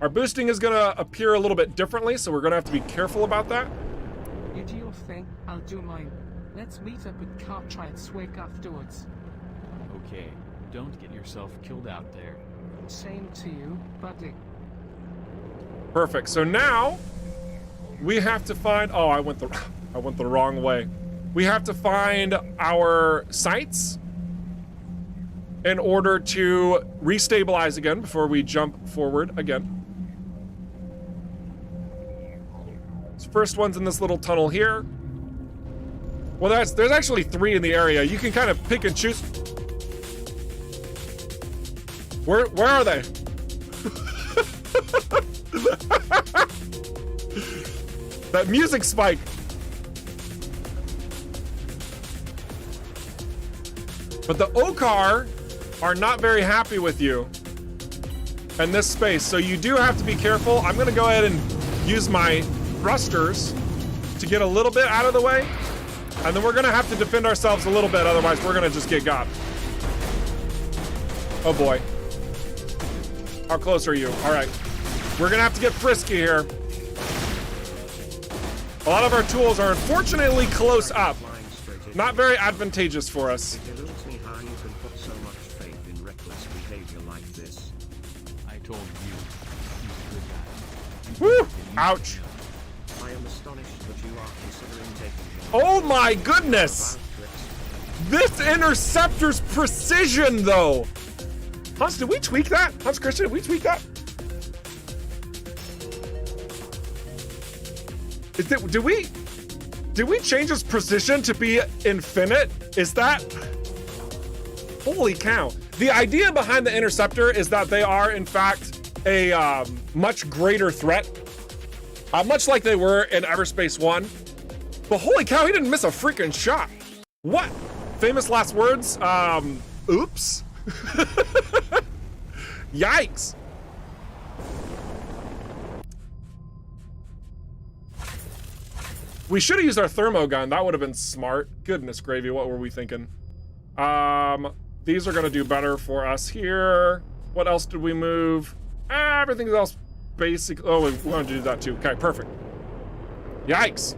Our boosting is gonna appear a little bit differently, so we're gonna have to be careful about that.
You do your thing, I'll do mine. Let's meet up at Cartwright's Wake afterwards.
Okay, don't get yourself killed out there.
Same to you, buddy.
Perfect. So now we have to find. Oh, I went the wrong way. We have to find our sights in order to restabilize again before we jump forward again. First one's in this little tunnel here. Well, there's actually 3 in the area. You can kind of pick and choose. Where are they? That music spike. But the Okar are not very happy with you in this space, so you do have to be careful. I'm gonna go ahead and use my thrusters to get a little bit out of the way, and then we're gonna have to defend ourselves a little bit, otherwise we're gonna just get got. Oh boy. How close are you? All right. We're gonna have to get frisky here. A lot of our tools are unfortunately close up. Not very advantageous for us.
It eludes me how you can put so much faith in reckless behavior like this.
I told you.
Woo! Ouch.
I am astonished that you are considering taking
Oh my goodness! This interceptor's precision, though. Hans, did we tweak that? Hans Christian, did we tweak that? Did we change its precision to be infinite? Is that? Holy cow. The idea behind the interceptor is that they are, in fact, a much greater threat. Much like they were in EVERSPACE 1. But holy cow, he didn't miss a freaking shot. What? Famous last words? Oops. Yikes. We should have used our thermo gun. That would have been smart. Goodness gravy, what were we thinking? These are gonna do better for us here. What else did we move? Everything else basic. Oh, we wanted to do that too. Okay, perfect. Yikes.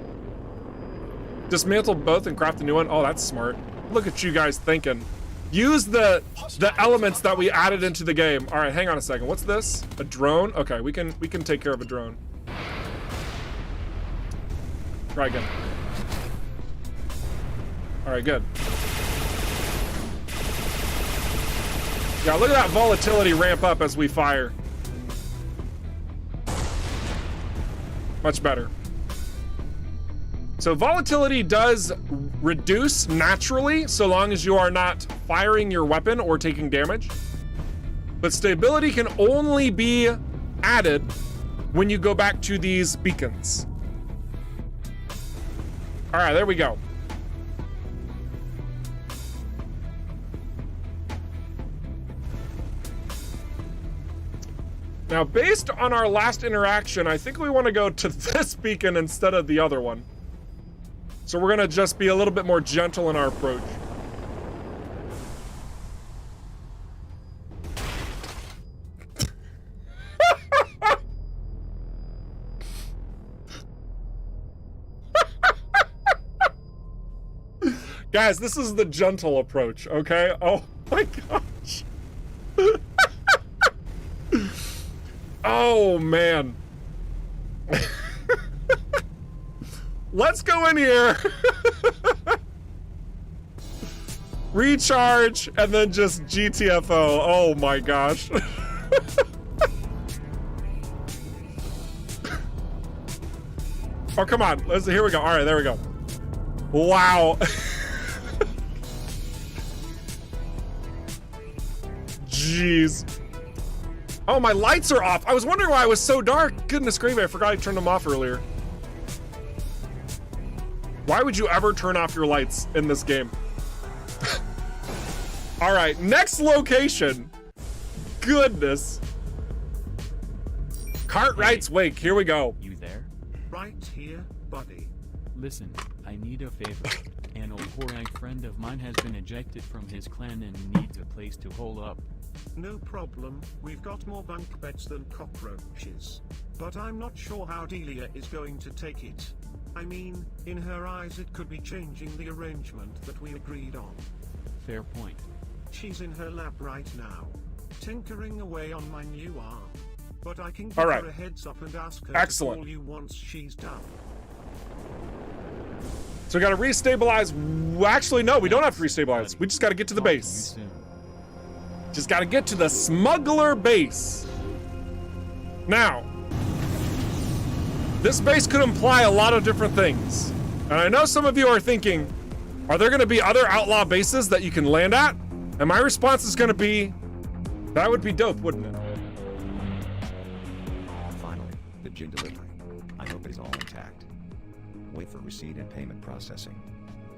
Dismantle both and craft a new one. Oh, that's smart. Look at you guys thinking. Use the elements that we added into the game. All right, hang on a second. What's this? A drone? Okay, we can take care of a drone. Try again. All right, good. Yeah, look at that volatility ramp up as we fire. Much better. So volatility does reduce naturally so long as you are not firing your weapon or taking damage. But stability can only be added when you go back to these beacons. All right, there we go. Now, based on our last interaction, I think we want to go to this beacon instead of the other one. So we're gonna just be a little bit more gentle in our approach. Guys, this is the gentle approach, okay? Oh my gosh. Oh man. Let's go in here. Recharge and then just GTFO. Oh my gosh. Oh, come on. Here we go. All right, there we go. Wow. Jeez. Oh, my lights are off. I was wondering why it was so dark. Goodness gravy, I forgot I turned them off earlier. Why would you ever turn off your lights in this game? All right, next location. Goodness. Cartwright's Wake, here we go.
You there?
Right here, buddy.
Listen, I need a favor. An old Horag friend of mine has been ejected from his clan and needs a place to hole up.
No problem, we've got more bunk beds than cockroaches. But I'm not sure how Delia is going to take it. I mean, in her eyes it could be changing the arrangement that we agreed on.
Fair point.
She's in her lab right now, tinkering away on my new arm. But I can give
All right.
her a heads up and ask her
Excellent.
to call you once she's done.
So we gotta restabilize. Well, actually, no, we don't have to restabilize. We just gotta get to the base. Just gotta get to the smuggler base. Now, This base could imply a lot of different things. And I know some of you are thinking, are there gonna be other outlaw bases that you can land at? And my response is gonna be, that would be dope, wouldn't it?
Finally, the gin delivery. I hope it is all intact. Wait for receipt and payment processing.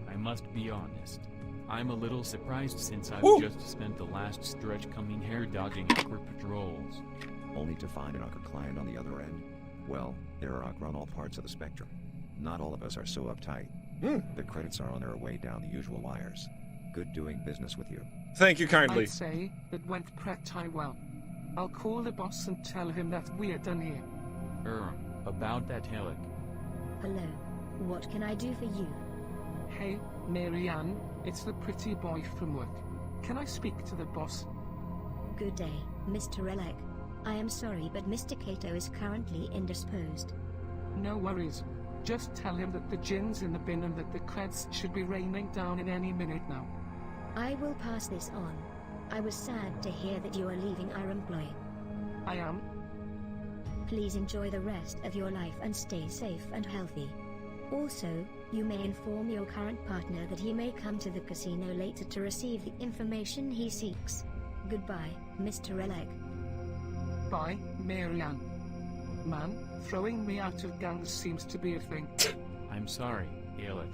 I must be honest. I'm a little surprised since I've
Woo!
just spent the last stretch coming here dodging awkward patrols.
Only to find an Ocker client on the other end. Well, there are Ocker on all parts of the spectrum. Not all of us are so uptight. The credits are on their way down the usual wires. Good doing business with you.
Thank you kindly.
I'd say that went pretty well. I'll call the boss and tell him that we're done here.
About that Helic.
Hello. What can I do for you?
Hey, Marianne, it's the pretty boy from work. Can I speak to the boss?
Good day, Mr. Relic. I am sorry, but Mr. Cato is currently indisposed.
No worries. Just tell him that the gin's in the bin and that the creds should be raining down in any minute now.
I will pass this on. I was sad to hear that you are leaving our employ.
I am.
Please enjoy the rest of your life and stay safe and healthy. Also, you may inform your current partner that he may come to the casino later to receive the information he seeks. Goodbye, Mr. Relic.
Bye, Marianne. Man, throwing me out of gangs seems to be a thing.
I'm sorry, Helic.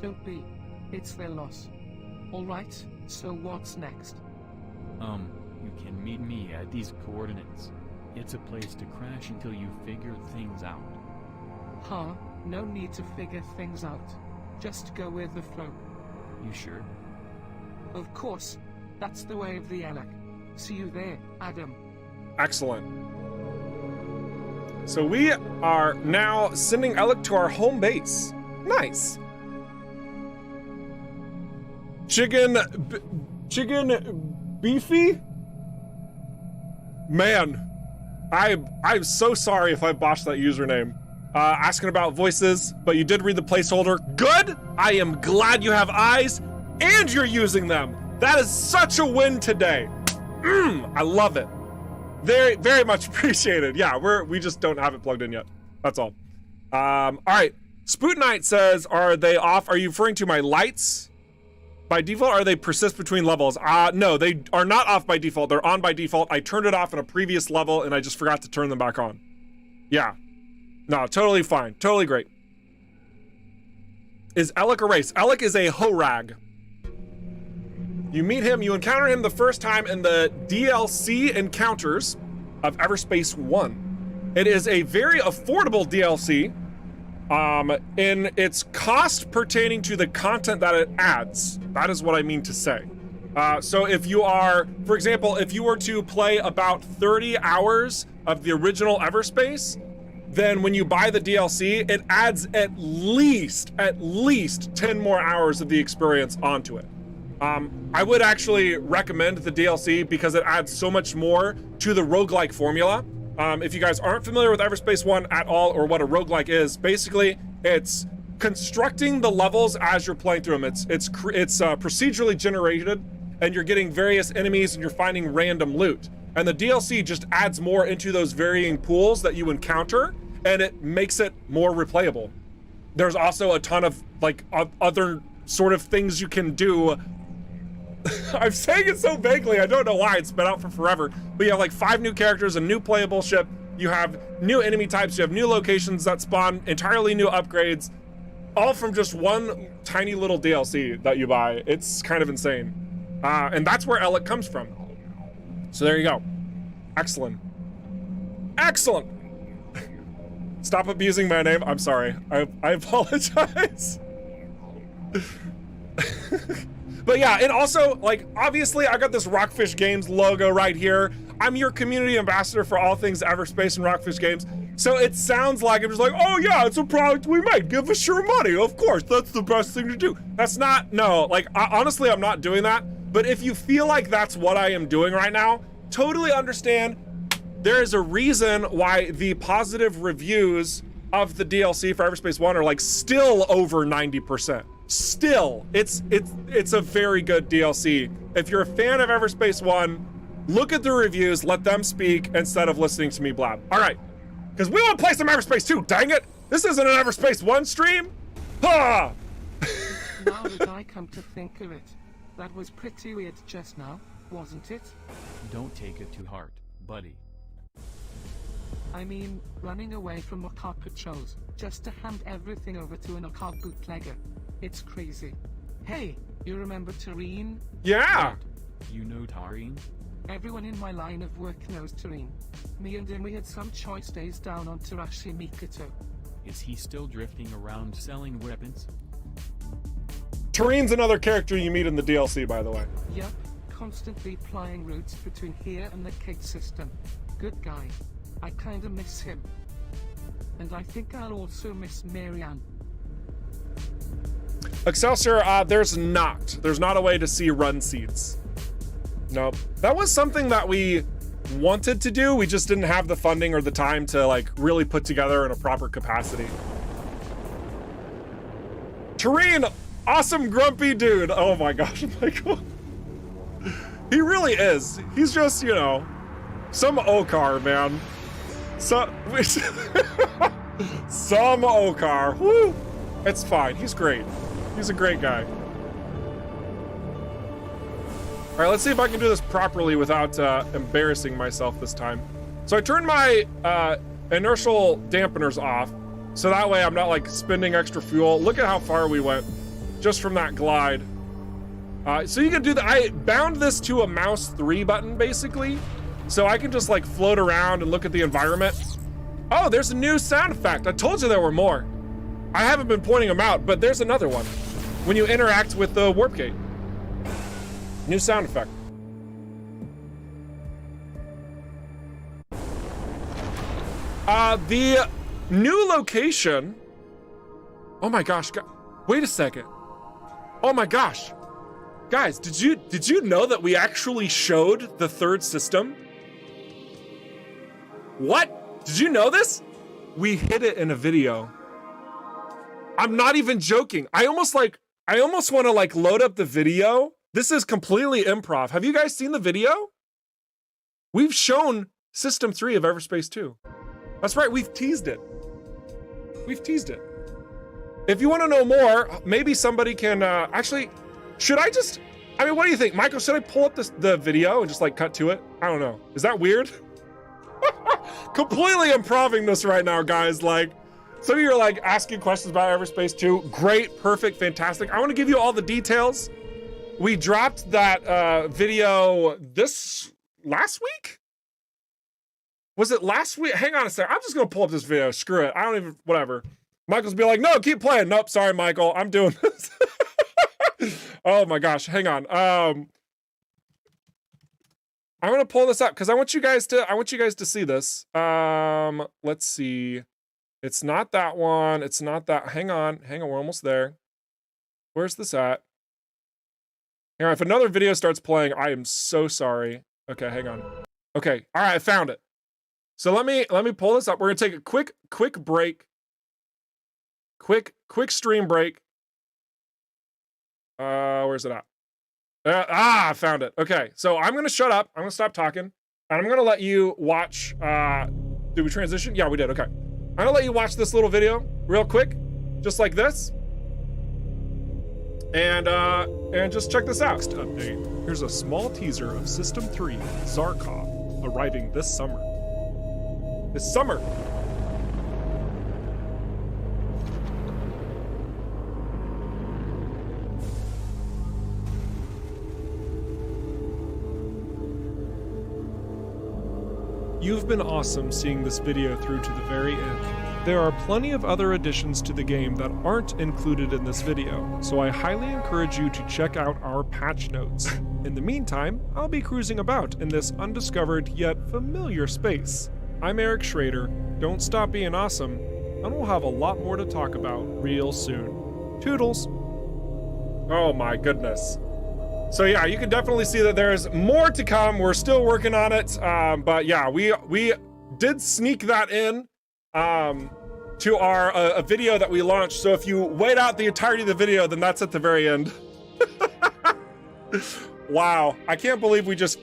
Don't be. It's their loss. Alright, so what's next?
You can meet me at these coordinates. It's a place to crash until you figure things out.
Huh? No need to figure things out. Just go with the flow.
You sure?
Of course. That's the way of the Elec. See you there, Adam.
Excellent. So we are now sending Alec to our home base. Nice. Chicken beefy? Man, I'm so sorry if I botched that username. Asking about voices, but you did read the placeholder. Good! I am glad you have eyes and you're using them. That is such a win today. I love it. Very, very much appreciated. Yeah, we just don't have it plugged in yet. That's all. All right. Spoot Knight says, are they off? Are you referring to my lights? By default, are they persist between levels? No, they are not off by default. They're on by default. I turned it off in a previous level and I just forgot to turn them back on. Yeah. No, totally fine. Totally great. Is Alec a race? Alec is a Horag. You meet him, you encounter him the first time in the DLC encounters of EVERSPACE 1. It is a very affordable DLC in its cost pertaining to the content that it adds. That is what I mean to say. So if you are, for example, if you were to play about 30 hours of the original EVERSPACE, then when you buy the DLC, it adds at least 10 more hours of the experience onto it. I would actually recommend the DLC because it adds so much more to the roguelike formula. If you guys aren't familiar with EVERSPACE 1 at all, or what a roguelike is, basically it's constructing the levels as you're playing through them. It's procedurally generated, and you're getting various enemies and you're finding random loot. And the DLC just adds more into those varying pools that you encounter, and it makes it more replayable. There's also a ton of like other sort of things you can do. I'm saying it so vaguely, I don't know why, it's been out for forever. But you have like 5 new characters, a new playable ship, you have new enemy types, you have new locations that spawn entirely new upgrades, all from just one tiny little DLC that you buy. It's kind of insane. And that's where Alec comes from. So there you go. Excellent. Excellent. Stop abusing my name. I'm sorry. I apologize. But yeah, and also, like, obviously I got this Rockfish Games logo right here. I'm your community ambassador for all things EVERSPACE and Rockfish Games. So it sounds like I'm just like, oh yeah, it's a product we made. Give us your money. Of course, that's the best thing to do. That's not, no, like, honestly, I'm not doing that. But if you feel like that's what I am doing right now, totally understand. There is a reason why the positive reviews of the DLC for EVERSPACE 1 are like still over 90%. Still, it's a very good DLC. If you're a fan of EVERSPACE 1, look at the reviews, let them speak instead of listening to me blab. All right, Because we want to play some EverSpace 2, dang it! This isn't an EverSpace 1 stream! Ha!
Now that I come to think of it, that was pretty weird just now, wasn't it?
Don't take it to heart, buddy.
I mean, running away from Occult patrols, just to hand everything over to an Occult bootlegger. It's crazy. Hey, you remember Tareen?
Yeah!
You know Tareen?
Everyone in my line of work knows Tareen. Me and him, we had some choice days down on Tarashi Mikoto.
Is he still drifting around selling weapons?
Tareen's another character you meet in the DLC, by the way.
Yup, constantly plying routes between here and the Kate system. Good guy. I kinda miss him. And I think I'll also miss Marianne.
Excelsior, there's not a way to see run seats. Nope. That was something that we wanted to do. We just didn't have the funding or the time to like really put together in a proper capacity. Tareen, awesome grumpy dude. Oh my gosh, Michael. He really is. He's just, you know, some Okar, man. So, some Okar. Woo! It's fine. He's great. He's a great guy. All right, let's see if I can do this properly without embarrassing myself this time. So I turned my inertial dampeners off, so that way I'm not like spending extra fuel. Look at how far we went just from that glide. So you can do that. I bound this to a mouse 3 button basically, so I can just like float around and look at the environment. Oh, there's a new sound effect. I told you there were more. I haven't been pointing them out, but there's another one. When you interact with the warp gate. New sound effect. The new location. Oh my gosh, wait a second. Oh my gosh. Guys, did you know that we actually showed the 3rd system? What? Did you know this? We hid it in a video. I'm not even joking. I almost want to like load up the video. This is completely improv. Have you guys seen the video? We've shown System 3 of EverSpace 2. That's right, we've teased it. We've teased it. If you want to know more, maybe somebody can, actually, should I just, I mean, what do you think? Michael, should I pull up the video and just like cut to it? I don't know. Is that weird? Completely improving this right now, guys. Like, some of you are like asking questions about EverSpace 2. Great, perfect, fantastic. I want to give you all the details. We dropped that video last week? Was it last week? Hang on a second. I'm just gonna pull up this video. Screw it. I don't even, whatever. Michael's be like, no, keep playing. Nope, sorry, Michael. I'm doing this. Oh my gosh, hang on. I'm gonna pull this up because I want you guys to see this. Let's see. It's not that one. It's not that. Hang on, we're almost there. Where's this at? Hang on, if another video starts playing, I am so sorry. Okay, hang on. Okay, all right, I found it. So let me pull this up. We're gonna take a quick break. Quick stream break. Where's it at? I found it. Okay, so I'm gonna shut up. I'm gonna stop talking, and I'm gonna let you watch. Did we transition? Yeah, we did. Okay, I'm gonna let you watch this little video real quick, just like this. And just check this out. Next update. Here's a small teaser of System 3, Zarkov, arriving this summer. You've been awesome seeing this video through to the very end. There are plenty of other additions to the game that aren't included in this video, so I highly encourage you to check out our patch notes. In the meantime, I'll be cruising about in this undiscovered yet familiar space. I'm Eric Schrader, don't stop being awesome, and we'll have a lot more to talk about real soon. Toodles! Oh my goodness. So yeah, you can definitely see that there's more to come. We're still working on it, but yeah, we did sneak that in to our a video that we launched. So if you wait out the entirety of the video, then that's at the very end. Wow, I can't believe we just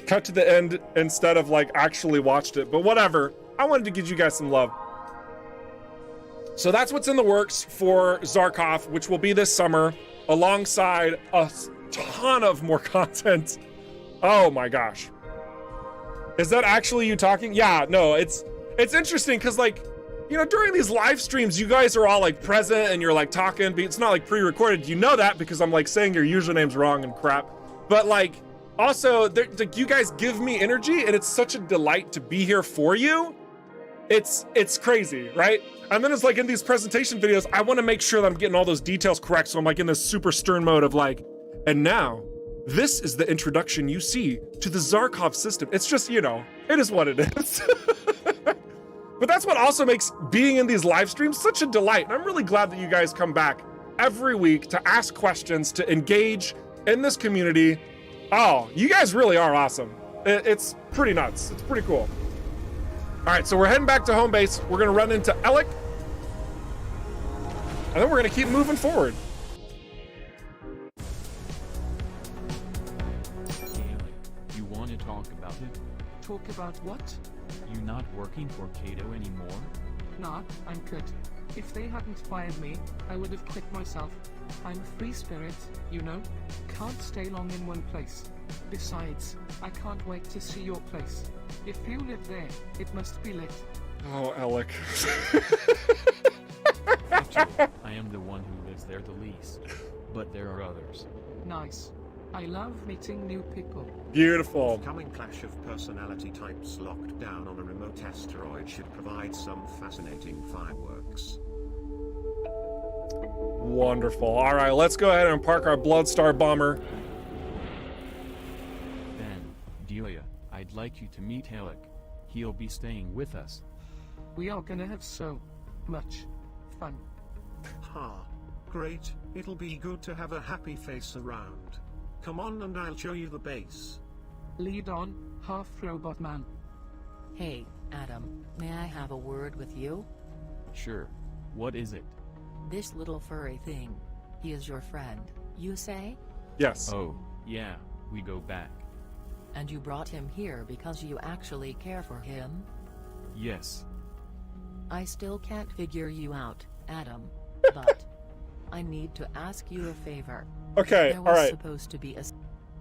cut to the end instead of like actually watched it, but whatever. I wanted to give you guys some love. So that's what's in the works for Zarkov, which will be this summer, alongside a ton of more content. Oh my gosh. Is that actually you talking? Yeah, no, it's interesting because, like, you know, during these live streams, you guys are all like present and you're like talking, but it's not like pre-recorded. You know that because I'm like saying your usernames wrong and crap. But like, also, like, you guys give me energy and it's such a delight to be here for you. It's crazy, right? And then it's like in these presentation videos, I want to make sure that I'm getting all those details correct. So I'm like in this super stern mode of like, and now this is the introduction you see to the Zarkov system. It's just, you know, it is what it is. But that's what also makes being in these live streams such a delight. And I'm really glad that you guys come back every week to ask questions, to engage in this community. Oh, you guys really are awesome. It's pretty nuts. It's pretty cool. All right, so we're heading back to home base. We're gonna run into Alec, and then we're gonna keep moving forward.
Alec, you want to talk about it?
Talk about what?
You not working for Kato anymore?
Nah, I'm good. If they hadn't fired me, I would have quit myself. I'm a free spirit, you know? Can't stay long in one place. Besides, I can't wait to see your place. If you live there, it must be lit.
Oh, Alec.
Actually, I am the one who lives there the least. But there are others.
Nice. I love meeting new people.
Beautiful.
Coming clash of personality types locked down on a remote asteroid should provide some fascinating fireworks.
Wonderful. All right, let's go ahead and park our Bloodstar bomber.
Then, Delia, I'd like you to meet Alec. He'll be staying with us.
We are gonna have so much fun.
Ha. Great, it'll be good to have a happy face around. Come on and I'll show you the base.
Lead on, half robot man.
Hey, Adam, may I have a word with you?
Sure. What is it?
This little furry thing. He is your friend, you say?
Yes.
Oh, yeah, we go back.
And you brought him here because you actually care for him?
Yes.
I still can't figure you out, Adam, but I need to ask you a favor.
Okay,
There was
all right.
supposed to be a...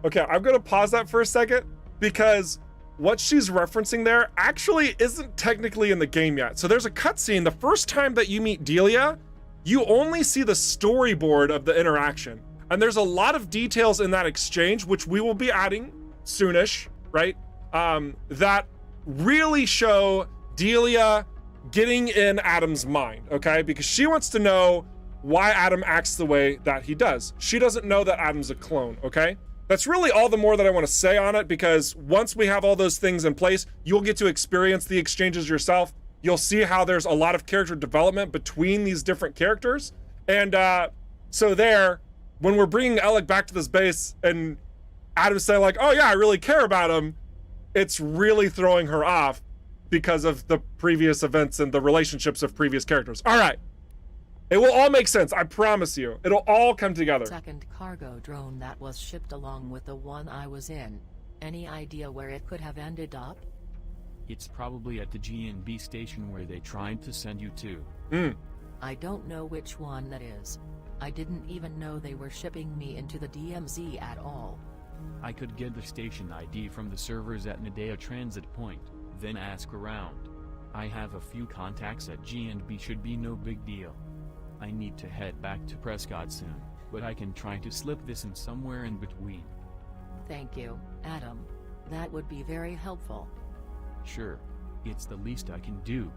Okay, I'm gonna pause that for a second because what she's referencing there actually isn't technically in the game yet. So there's a cutscene. The first time that you meet Delia, you only see the storyboard of the interaction. And there's a lot of details in that exchange, which we will be adding soonish, right? That really show Delia getting in Adam's mind, okay? Because she wants to know why Adam acts the way that he does. She doesn't know that Adam's a clone, okay? That's really all the more that I want to say on it, because once we have all those things in place, you'll get to experience the exchanges yourself. You'll see how there's a lot of character development between these different characters. And so there, when we're bringing Alec back to this base and Adam's saying like, oh yeah, I really care about him, it's really throwing her off because of the previous events and the relationships of previous characters. All right. It will all make sense, I promise you. It'll all come together.
Second cargo drone that was shipped along with the one I was in. Any idea where it could have ended up?
It's probably at the GNB station where they tried to send you to.
I don't know which one that is. I didn't even know they were shipping me into the DMZ at all.
I could get the station ID from the servers at Nadea Transit Point, then ask around. I have a few contacts at GNB, should be no big deal. I need to head back to Prescott soon, but I can try to slip this in somewhere in between.
Thank you, Adam. That would be very helpful.
Sure. It's the least I can do.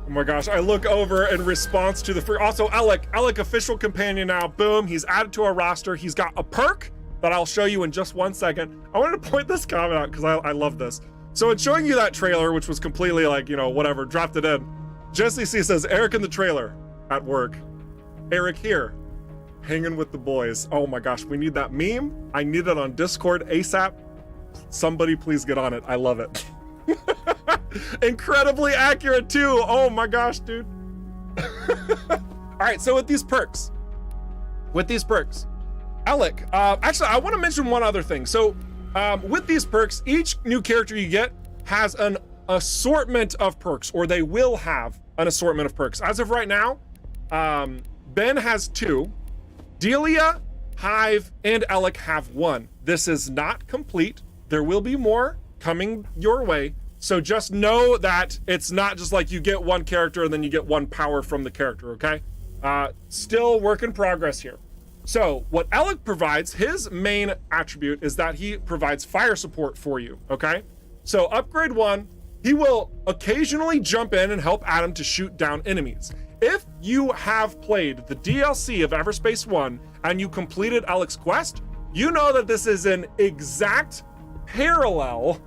Oh my gosh, I look over in response to the free. Also, Alec official companion now. Boom, he's added to our roster. He's got a perk that I'll show you in just 1 second. I wanted to point this comment out because I love this. So in showing you that trailer, which was completely like, you know, whatever, dropped it in. Jesse C says, Eric in the trailer at work. Eric here, hanging with the boys. Oh my gosh, we need that meme. I need it on Discord ASAP. Somebody please get on it. I love it. Incredibly accurate too. Oh my gosh, dude. All right, so with these perks, Alec, actually, I want to mention one other thing. So with these perks, each new character you get has an assortment of perks, or they will have an assortment of perks. As of right now, Ben has 2. Delia, Hive, and Alec have 1. This is not complete. There will be more coming your way. So just know that it's not just like you get 1 character and then you get 1 power from the character, okay? Still work in progress here. So what Alec provides, his main attribute is that he provides fire support for you, okay? So upgrade 1, he will occasionally jump in and help Adam to shoot down enemies. If you have played the DLC of EVERSPACE 1 and you completed Alec's quest, you know that this is an exact parallel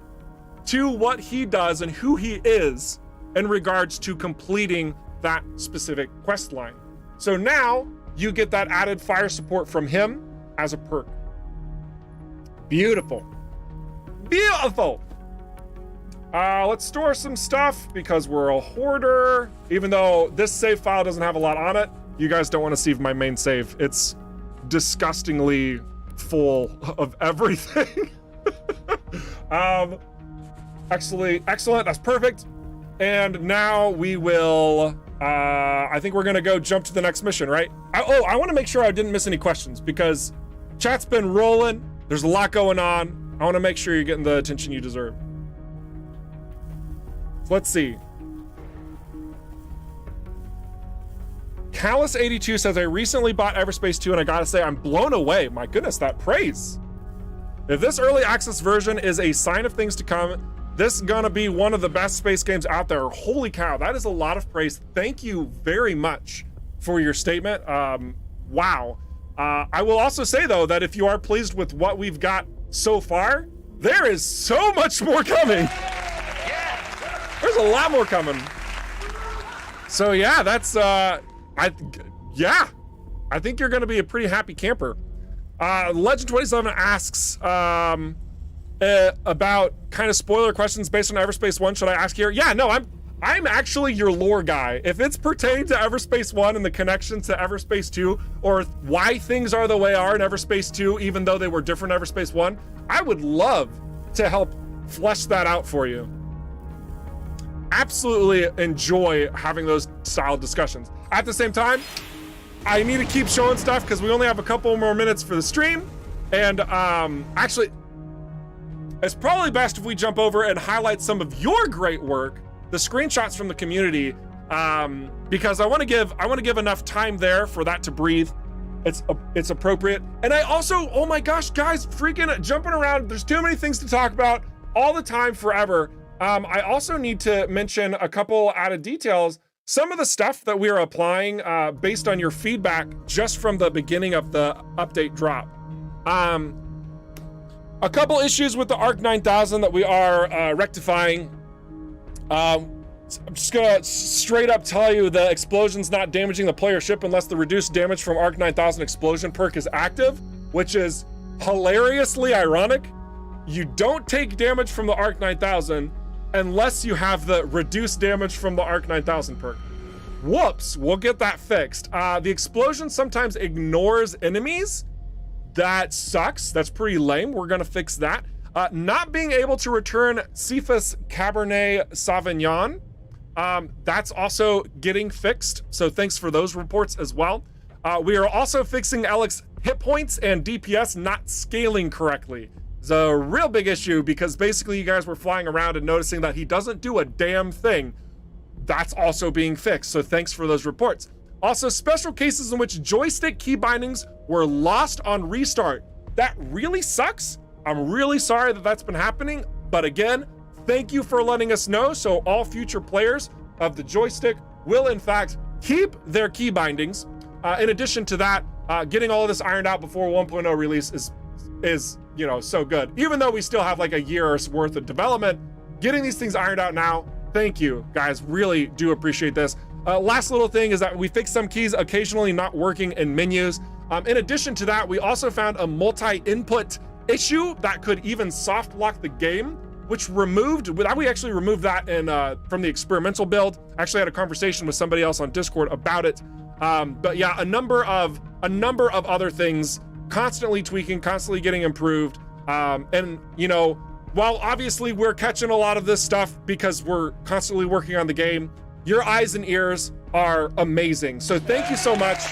to what he does and who he is in regards to completing that specific quest line. So now you get that added fire support from him as a perk. Beautiful. Beautiful. Let's store some stuff because we're a hoarder. Even though this save file doesn't have a lot on it, you guys don't want to see my main save. It's disgustingly full of everything. Excellent, that's perfect. And now we will, I think we're gonna go jump to the next mission, right? I wanna make sure I didn't miss any questions because chat's been rolling. There's a lot going on. I wanna make sure you're getting the attention you deserve. So let's see. Callus82 says, I recently bought EVERSPACE 2 and I gotta say, I'm blown away. My goodness, that praise. If this early access version is a sign of things to come, this is gonna be one of the best space games out there. Holy cow, that is a lot of praise. Thank you very much for your statement. Wow. I will also say though, that if you are pleased with what we've got so far, there is so much more coming. There's a lot more coming. So yeah, that's, I think you're gonna be a pretty happy camper. Legend27 asks, about kind of spoiler questions based on EVERSPACE 1, should I ask here? Yeah, no, I'm actually your lore guy. If it's pertaining to EVERSPACE 1 and the connection to EVERSPACE 2, or why things are the way they are in EVERSPACE 2, even though they were different in EVERSPACE 1, I would love to help flesh that out for you. Absolutely enjoy having those style discussions. At the same time, I need to keep showing stuff because we only have a couple more minutes for the stream. And actually, it's probably best if we jump over and highlight some of your great work, the screenshots from the community, because I want to give enough time there for that to breathe. It's appropriate. And I also, oh my gosh, guys, freaking jumping around. There's too many things to talk about all the time, forever. I also need to mention a couple added details. Some of the stuff that we are applying based on your feedback just from the beginning of the update drop. A couple issues with the ARC 9000 that we are rectifying. I'm just gonna straight up tell you the explosion's not damaging the player ship unless the reduced damage from ARC 9000 explosion perk is active, which is hilariously ironic. You don't take damage from the ARC 9000 unless you have the reduced damage from the ARC 9000 perk. Whoops, we'll get that fixed. The explosion sometimes ignores enemies. That sucks, that's pretty lame. We're gonna fix that. Not being able to return Cephas Cabernet Sauvignon, that's also getting fixed. So thanks for those reports as well. We are also fixing Alec's hit points and DPS not scaling correctly. It's a real big issue because basically you guys were flying around and noticing that he doesn't do a damn thing. That's also being fixed, so thanks for those reports. Also, special cases in which joystick key bindings were lost on restart. That really sucks. I'm really sorry that that's been happening, but again, thank you for letting us know, so all future players of the joystick will in fact keep their key bindings. In addition to that, getting all of this ironed out before 1.0 release is you know, so good. Even though we still have like a year's worth of development, getting these things ironed out now, thank you guys, really do appreciate this. Last little thing is that we fixed some keys occasionally not working in menus. In addition to that, we also found a multi-input issue that could even soft lock the game, which we actually removed that in from the experimental build. Actually had a conversation with somebody else on Discord about it. But yeah, a number of other things, constantly tweaking, constantly getting improved. And you know, while obviously we're catching a lot of this stuff because we're constantly working on the game, your eyes and ears are amazing. So thank you so much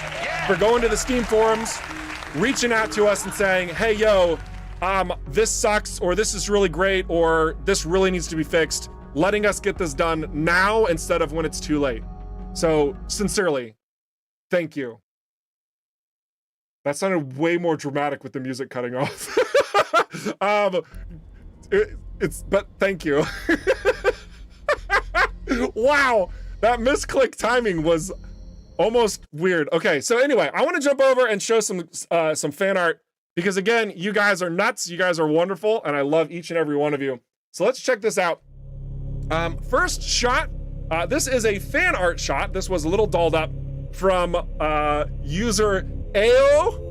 for going to the Steam forums, reaching out to us and saying, hey, yo, this sucks, or this is really great, or this really needs to be fixed, letting us get this done now instead of when it's too late. So sincerely, thank you. That sounded way more dramatic with the music cutting off. But thank you. Wow, that misclick timing was almost weird. Okay, so anyway, I want to jump over and show some fan art because again, you guys are nuts, you guys are wonderful, and I love each and every one of you. So let's check this out. First shot, this is a fan art shot. This was a little dolled up from user AO.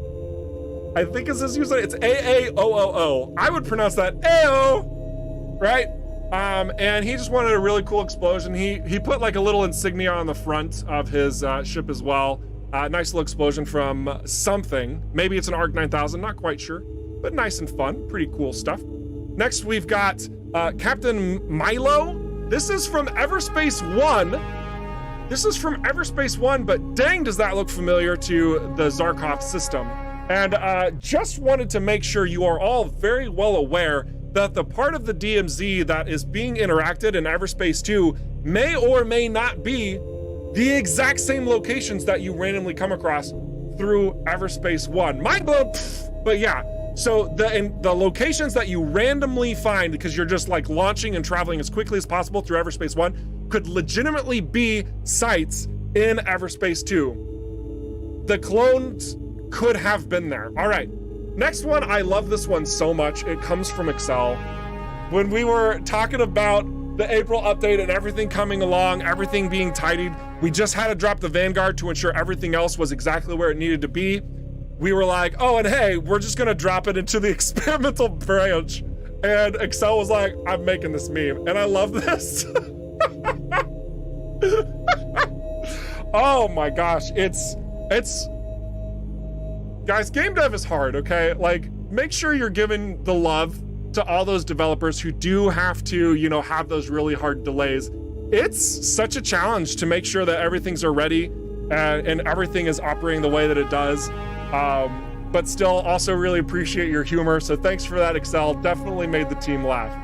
I think it's his user. It's AAOOO. I would pronounce that AO, right? And he just wanted a really cool explosion. He put like a little insignia on the front of his ship as well. Nice little explosion from something. Maybe it's an ARC 9000, not quite sure, but nice and fun. Pretty cool stuff. Next, we've got Captain Milo. This is from EVERSPACE 1. This is from EVERSPACE 1, but dang, does that look familiar to the Zarkov system. And just wanted to make sure you are all very well aware that the part of the DMZ that is being interacted in EVERSPACE 2 may or may not be the exact same locations that you randomly come across through EVERSPACE 1. Mind blown, but yeah. So the locations that you randomly find because you're just like launching and traveling as quickly as possible through EVERSPACE 1 could legitimately be sites in EVERSPACE 2. The clones could have been there. All right, next one. I love this one so much. It comes from Excel. When we were talking about the April update and everything coming along, everything being tidied, we just had to drop the Vanguard to ensure everything else was exactly where it needed to be. We were like, oh, and hey, we're just gonna drop it into the experimental branch. And Excel was like, I'm making this meme. And I love this. Oh my gosh, it's, guys, game dev is hard, okay? Like, make sure you're giving the love to all those developers who do have to, you know, have those really hard delays. It's such a challenge to make sure that everything's ready and everything is operating the way that it does. But still also really appreciate your humor. So thanks for that, Excel. Definitely made the team laugh.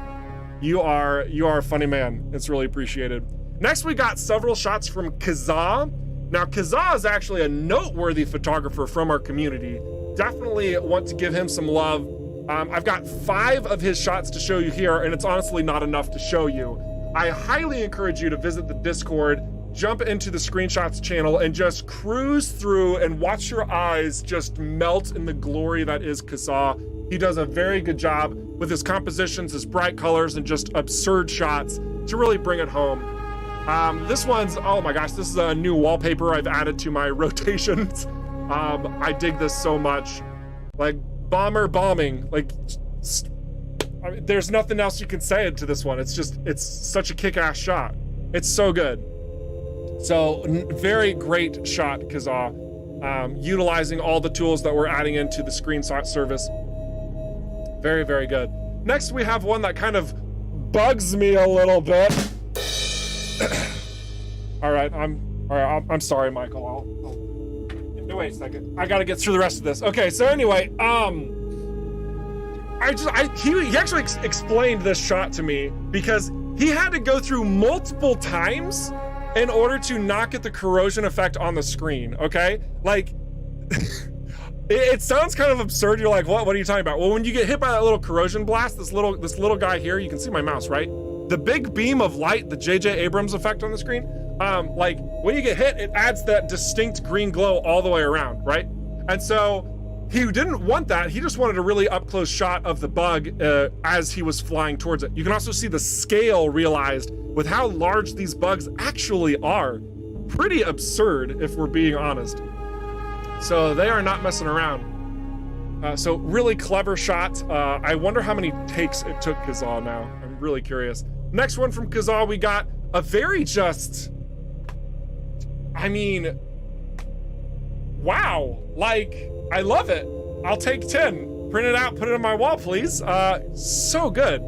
You are a funny man. It's really appreciated. Next, we got several shots from Kazaa. Now, Kazaa is actually a noteworthy photographer from our community. Definitely want to give him some love. I've got 5 of his shots to show you here, and it's honestly not enough to show you. I highly encourage you to visit the Discord, jump into the screenshots channel, and just cruise through and watch your eyes just melt in the glory that is Kazaa. He does a very good job with his compositions, his bright colors, and just absurd shots to really bring it home. This one's, oh my gosh, this is a new wallpaper I've added to my rotations. I dig this so much. Like, bomber bombing, like, I mean, there's nothing else you can say to this one. It's just, it's such a kick-ass shot. It's so good. So, very great shot, Kazaa. Utilizing all the tools that we're adding into the screenshot service. Very, very good. Next, we have one that kind of bugs me a little bit. All right, I'm sorry, Michael. No, wait a second. I gotta get through the rest of this. Okay, so anyway, he actually explained this shot to me because he had to go through multiple times in order to not get the corrosion effect on the screen, okay? Like, it sounds kind of absurd. You're like, what are you talking about? Well, when you get hit by that little corrosion blast, this little guy here, you can see my mouse, right? The big beam of light, the J.J. Abrams effect on the screen, like, when you get hit, it adds that distinct green glow all the way around, right? And so, he didn't want that. He just wanted a really up-close shot of the bug as he was flying towards it. You can also see the scale realized with how large these bugs actually are. Pretty absurd, if we're being honest. So they are not messing around. So really clever shot. I wonder how many takes it took Kazaa now. I'm really curious. Next one from Kazaa, we got a very just, I mean, wow. Like, I love it. I'll take 10. Print it out, put it on my wall, please. So good.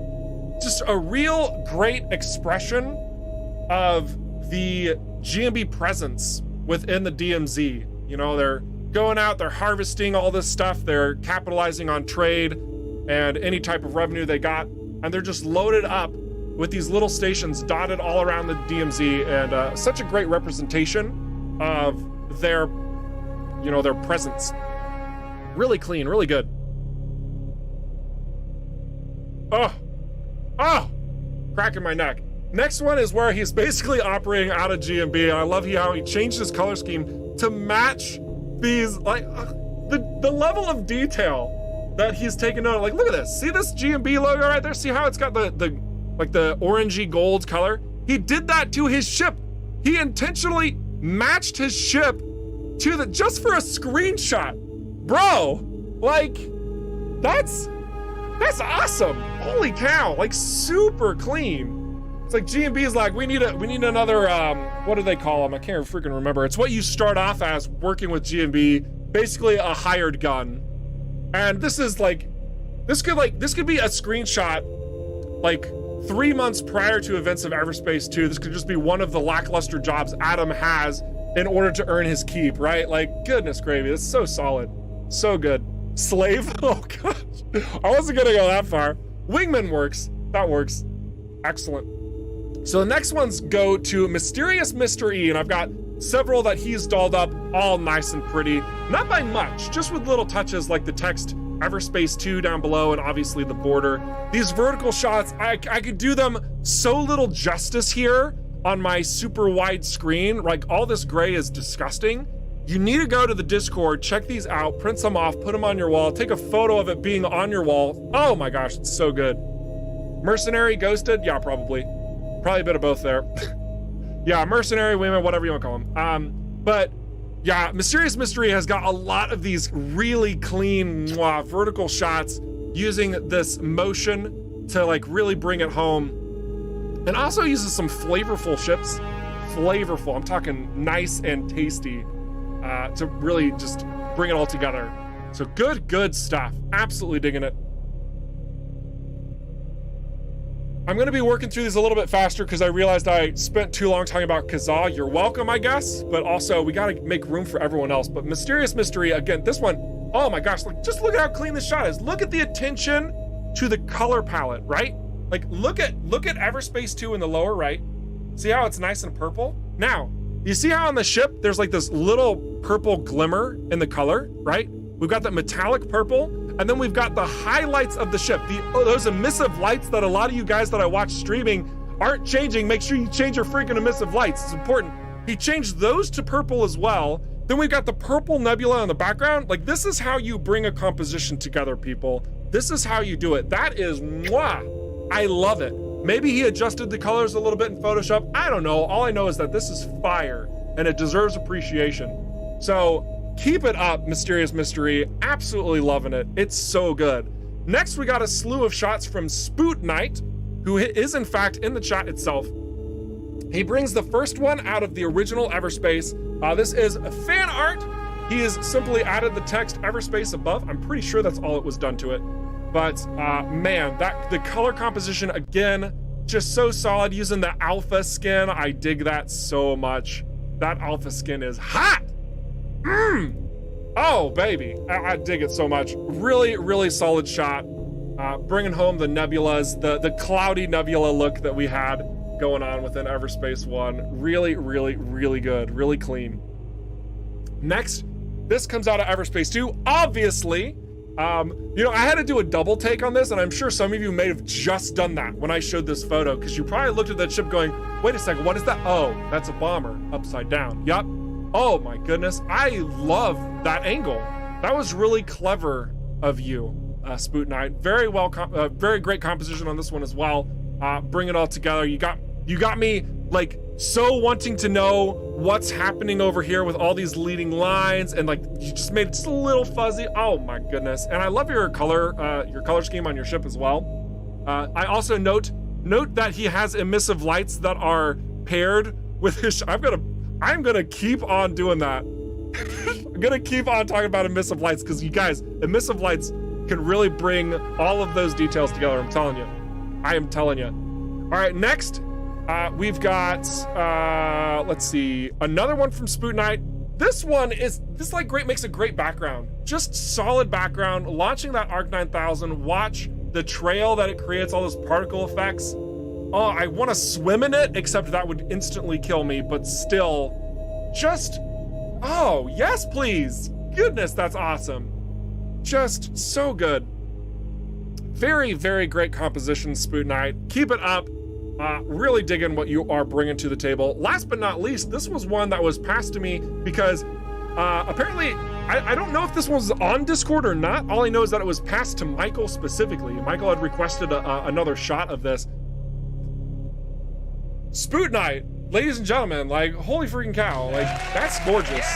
just a real great expression of the GMB presence within the DMZ. You know, they're going out, they're harvesting all this stuff, they're capitalizing on trade and any type of revenue they got, and they're just loaded up with these little stations dotted all around the DMZ, and such a great representation of their, you know, their presence. Really clean, really good. Oh, cracking my neck. Next one is where he's basically operating out of GMB, and I love how he changed his color scheme to match these, like, the level of detail that he's taken note of. Like, look at this. See this GMB logo right there? See how it's got the orangey gold color? He did that to his ship. He intentionally matched his ship to the, just for a screenshot. Bro, like, that's awesome. Holy cow, like super clean. It's like GMB is like, we need another, what do they call them? I can't freaking remember. It's what you start off as working with GMB, basically a hired gun. And this is like, this could be a screenshot like 3 months prior to events of EVERSPACE 2. This could just be one of the lackluster jobs Adam has in order to earn his keep, right? Like, goodness gravy, it's so solid, so good. Slave, oh gosh, I wasn't gonna go that far. Wingman works, that works, excellent. So the next ones go to Mysterious Mr. E, and I've got several that he's dolled up, all nice and pretty. Not by much, just with little touches like the text EVERSPACE 2 down below and obviously the border. These vertical shots, I could do them so little justice here on my super wide screen. Like, all this gray is disgusting. You need to go to the Discord, check these out, print some off, put them on your wall, take a photo of it being on your wall. Oh my gosh, it's so good. Mercenary, ghosted? Yeah, probably. Probably a bit of both there. Yeah, mercenary, women, whatever you want to call them. But yeah, Mysterious Mystery has got a lot of these really clean vertical shots using this motion to like really bring it home. And also uses some flavorful ships. Flavorful, I'm talking nice and tasty to really just bring it all together. So good stuff. Absolutely digging it. I'm gonna be working through these a little bit faster because I realized I spent too long talking about Kazaa. You're welcome, I guess, but also we gotta make room for everyone else. But Mysterious Mystery, again, this one, oh my gosh, like, just look at how clean this shot is. Look at the attention to the color palette, right? Like, look at EVERSPACE 2 in the lower right. See how it's nice and purple? Now, you see how on the ship, there's like this little purple glimmer in the color, right? We've got that metallic purple, and then we've got the highlights of the ship, those emissive lights that a lot of you guys that I watch streaming aren't changing. Make sure you change your freaking emissive lights, it's important. He changed those to purple as well. Then we've got the purple nebula in the background. Like, this is how you bring a composition together, people. This is how you do it. That is mwah. I love it. Maybe he adjusted the colors a little bit in Photoshop. I don't know. All I know is that this is fire and it deserves appreciation. So keep it up, Mysterious Mystery. Absolutely loving it. It's so good. Next, we got a slew of shots from Spoot Knight, who is in fact in the chat itself. He brings the first one out of the original EVERSPACE. This is a fan art. He has simply added the text EVERSPACE above. I'm pretty sure that's all it was done to it. But man, the color composition, again, just so solid using the alpha skin. I dig that so much. That alpha skin is hot. Oh, baby. I dig it so much. Really solid shot. Bringing home the nebulas, the cloudy nebula look that we had going on within EVERSPACE 1. Really good, really clean. Next, this comes out of EVERSPACE 2. Obviously, you know, I had to do a double take on this, and I'm sure some of you may have just done that when I showed this photo, because you probably looked at that ship going, wait a second, what is that? Oh, that's a bomber upside down. Yup. Oh my goodness, I love that angle. That was really clever of you, Spoot Knight. Very great composition on this one as well. Bring it all together. You got me like so wanting to know what's happening over here with all these leading lines, and like you just made it just a little fuzzy. Oh my goodness. And I love your color scheme on your ship as well. I also note that he has emissive lights that are paired with his I'm gonna keep on doing that. I'm gonna keep on talking about emissive lights, because you guys, emissive lights can really bring all of those details together, I'm telling you. I am telling you. All right, next, we've got, let's see, another one from Spoot Knight. This like great, makes a great background. Just solid background. Launching that Arc 9000, watch the trail that it creates, all those particle effects. Oh, I want to swim in it, except that would instantly kill me, but still, just, oh, yes, please. Goodness, that's awesome. Just so good. Very, very great composition, Spoot Knight. Keep it up. Really digging what you are bringing to the table. Last but not least, this was one that was passed to me because apparently, I don't know if this was on Discord or not. All I know is that it was passed to Michael specifically. Michael had requested another shot of this. Spoot Knight, ladies and gentlemen, like, holy freaking cow, like, that's gorgeous.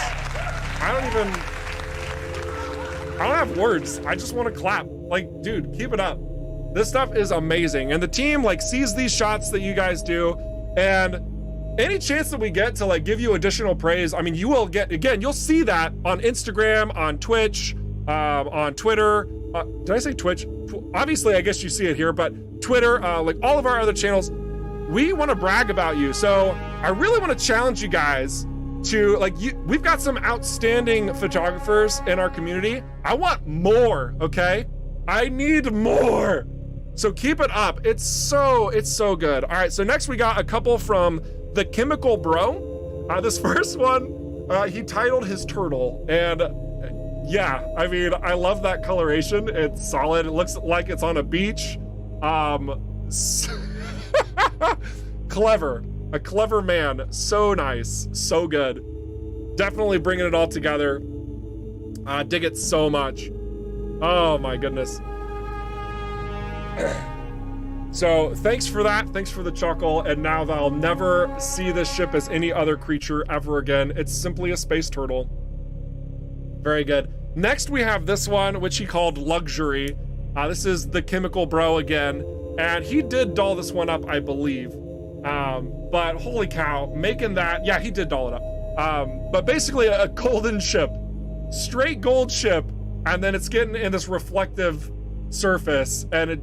I don't have words. I just want to clap. Like, dude, keep it up. This stuff is amazing. And the team like sees these shots that you guys do, and any chance that we get to like give you additional praise, I mean, you will get, again, you'll see that on Instagram, on Twitch, on Twitter. Did I say Twitch? Obviously, I guess you see it here, but Twitter, like all of our other channels, we want to brag about you. So I really want to challenge you guys to like, we've got some outstanding photographers in our community. I want more, okay? I need more. So keep it up. It's so good. All right, so next we got a couple from the Chemical Bro. This first one, he titled his turtle, and yeah, I mean, I love that coloration. It's solid. It looks like it's on a beach. Clever, a clever man. So nice, so good. Definitely bringing it all together. Dig it so much. Oh my goodness. So thanks for that. Thanks for the chuckle. And now I'll never see this ship as any other creature ever again. It's simply a space turtle. Very good. Next we have this one, which he called Luxury. This is the Chemical Bro again. And he did doll this one up, I believe. But holy cow, making that, yeah, he did doll it up. But basically a golden ship, straight gold ship. And then it's getting in this reflective surface, and it,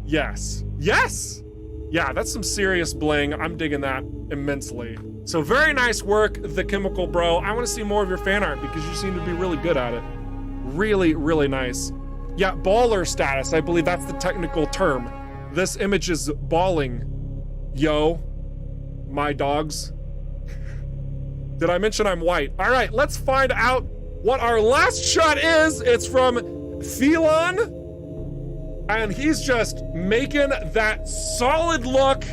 yes. Yeah, that's some serious bling. I'm digging that immensely. So very nice work, the Chemical Bro. I want to see more of your fan art because you seem to be really good at it. Really, really nice. Yeah, baller status. I believe that's the technical term. This image is balling. Yo, my dogs. Did I mention I'm white? All right, let's find out what our last shot is. It's from Phelon, and he's just making that solid look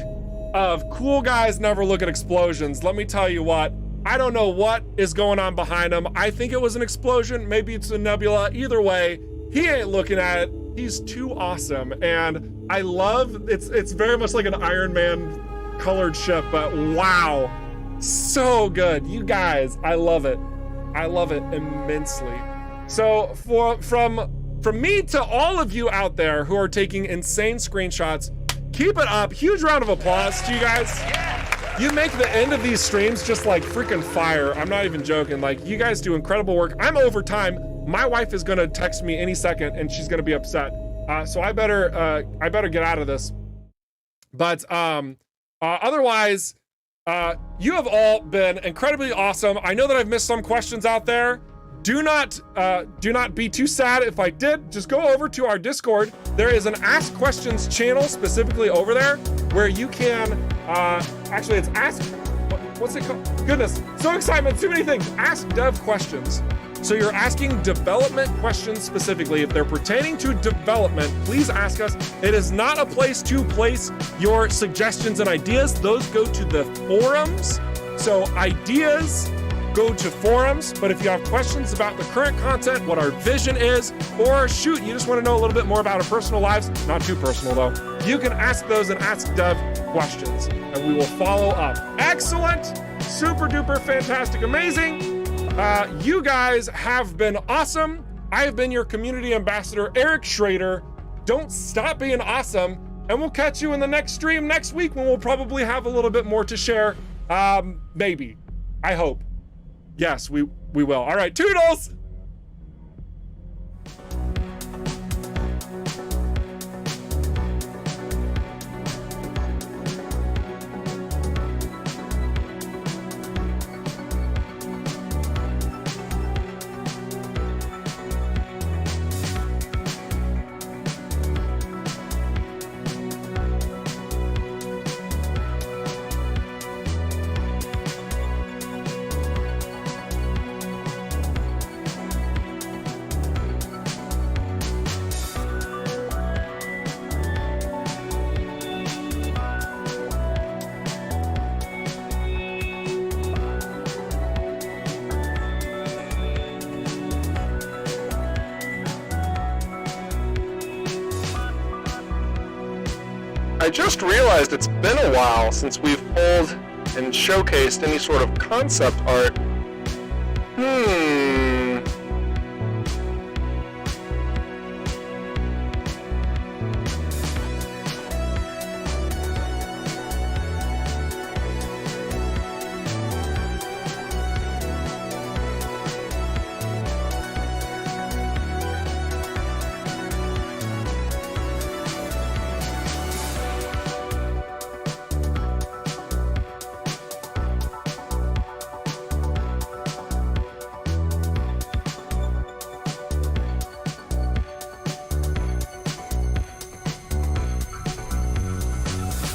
of cool guys never look at explosions. Let me tell you what, I don't know what is going on behind him. I think it was an explosion, maybe it's a nebula. Either way, he ain't looking at it. He's too awesome, and I love, it's very much like an Iron Man colored ship, but wow, so good. You guys, I love it. I love it immensely. So from me to all of you out there who are taking insane screenshots, keep it up. Huge round of applause to you guys. You make the end of these streams just like freaking fire. I'm not even joking. Like, you guys do incredible work. I'm over time. My wife is gonna text me any second and she's gonna be upset. So I better get out of this. But otherwise, you have all been incredibly awesome. I know that I've missed some questions out there. Do not be too sad if I did. Just go over to our Discord. There is an Ask Questions channel specifically over there where you can, actually it's Ask, what's it called? Goodness, so excitement, too many things. Ask Dev Questions. So you're asking development questions specifically. If they're pertaining to development, please ask us. It is not a place to place your suggestions and ideas. Those go to the forums. So ideas go to forums. But if you have questions about the current content, what our vision is, or shoot, you just want to know a little bit more about our personal lives, not too personal though, you can ask those and Ask Dev questions, and we will follow up. Excellent, super duper fantastic, amazing. You guys have been awesome. I have been your community ambassador, Eric Schrader. Don't stop being awesome, and we'll catch you in the next stream next week when we'll probably have a little bit more to share. Maybe. I hope. Yes, we will. All right, toodles! I just realized it's been a while since we've pulled and showcased any sort of concept art.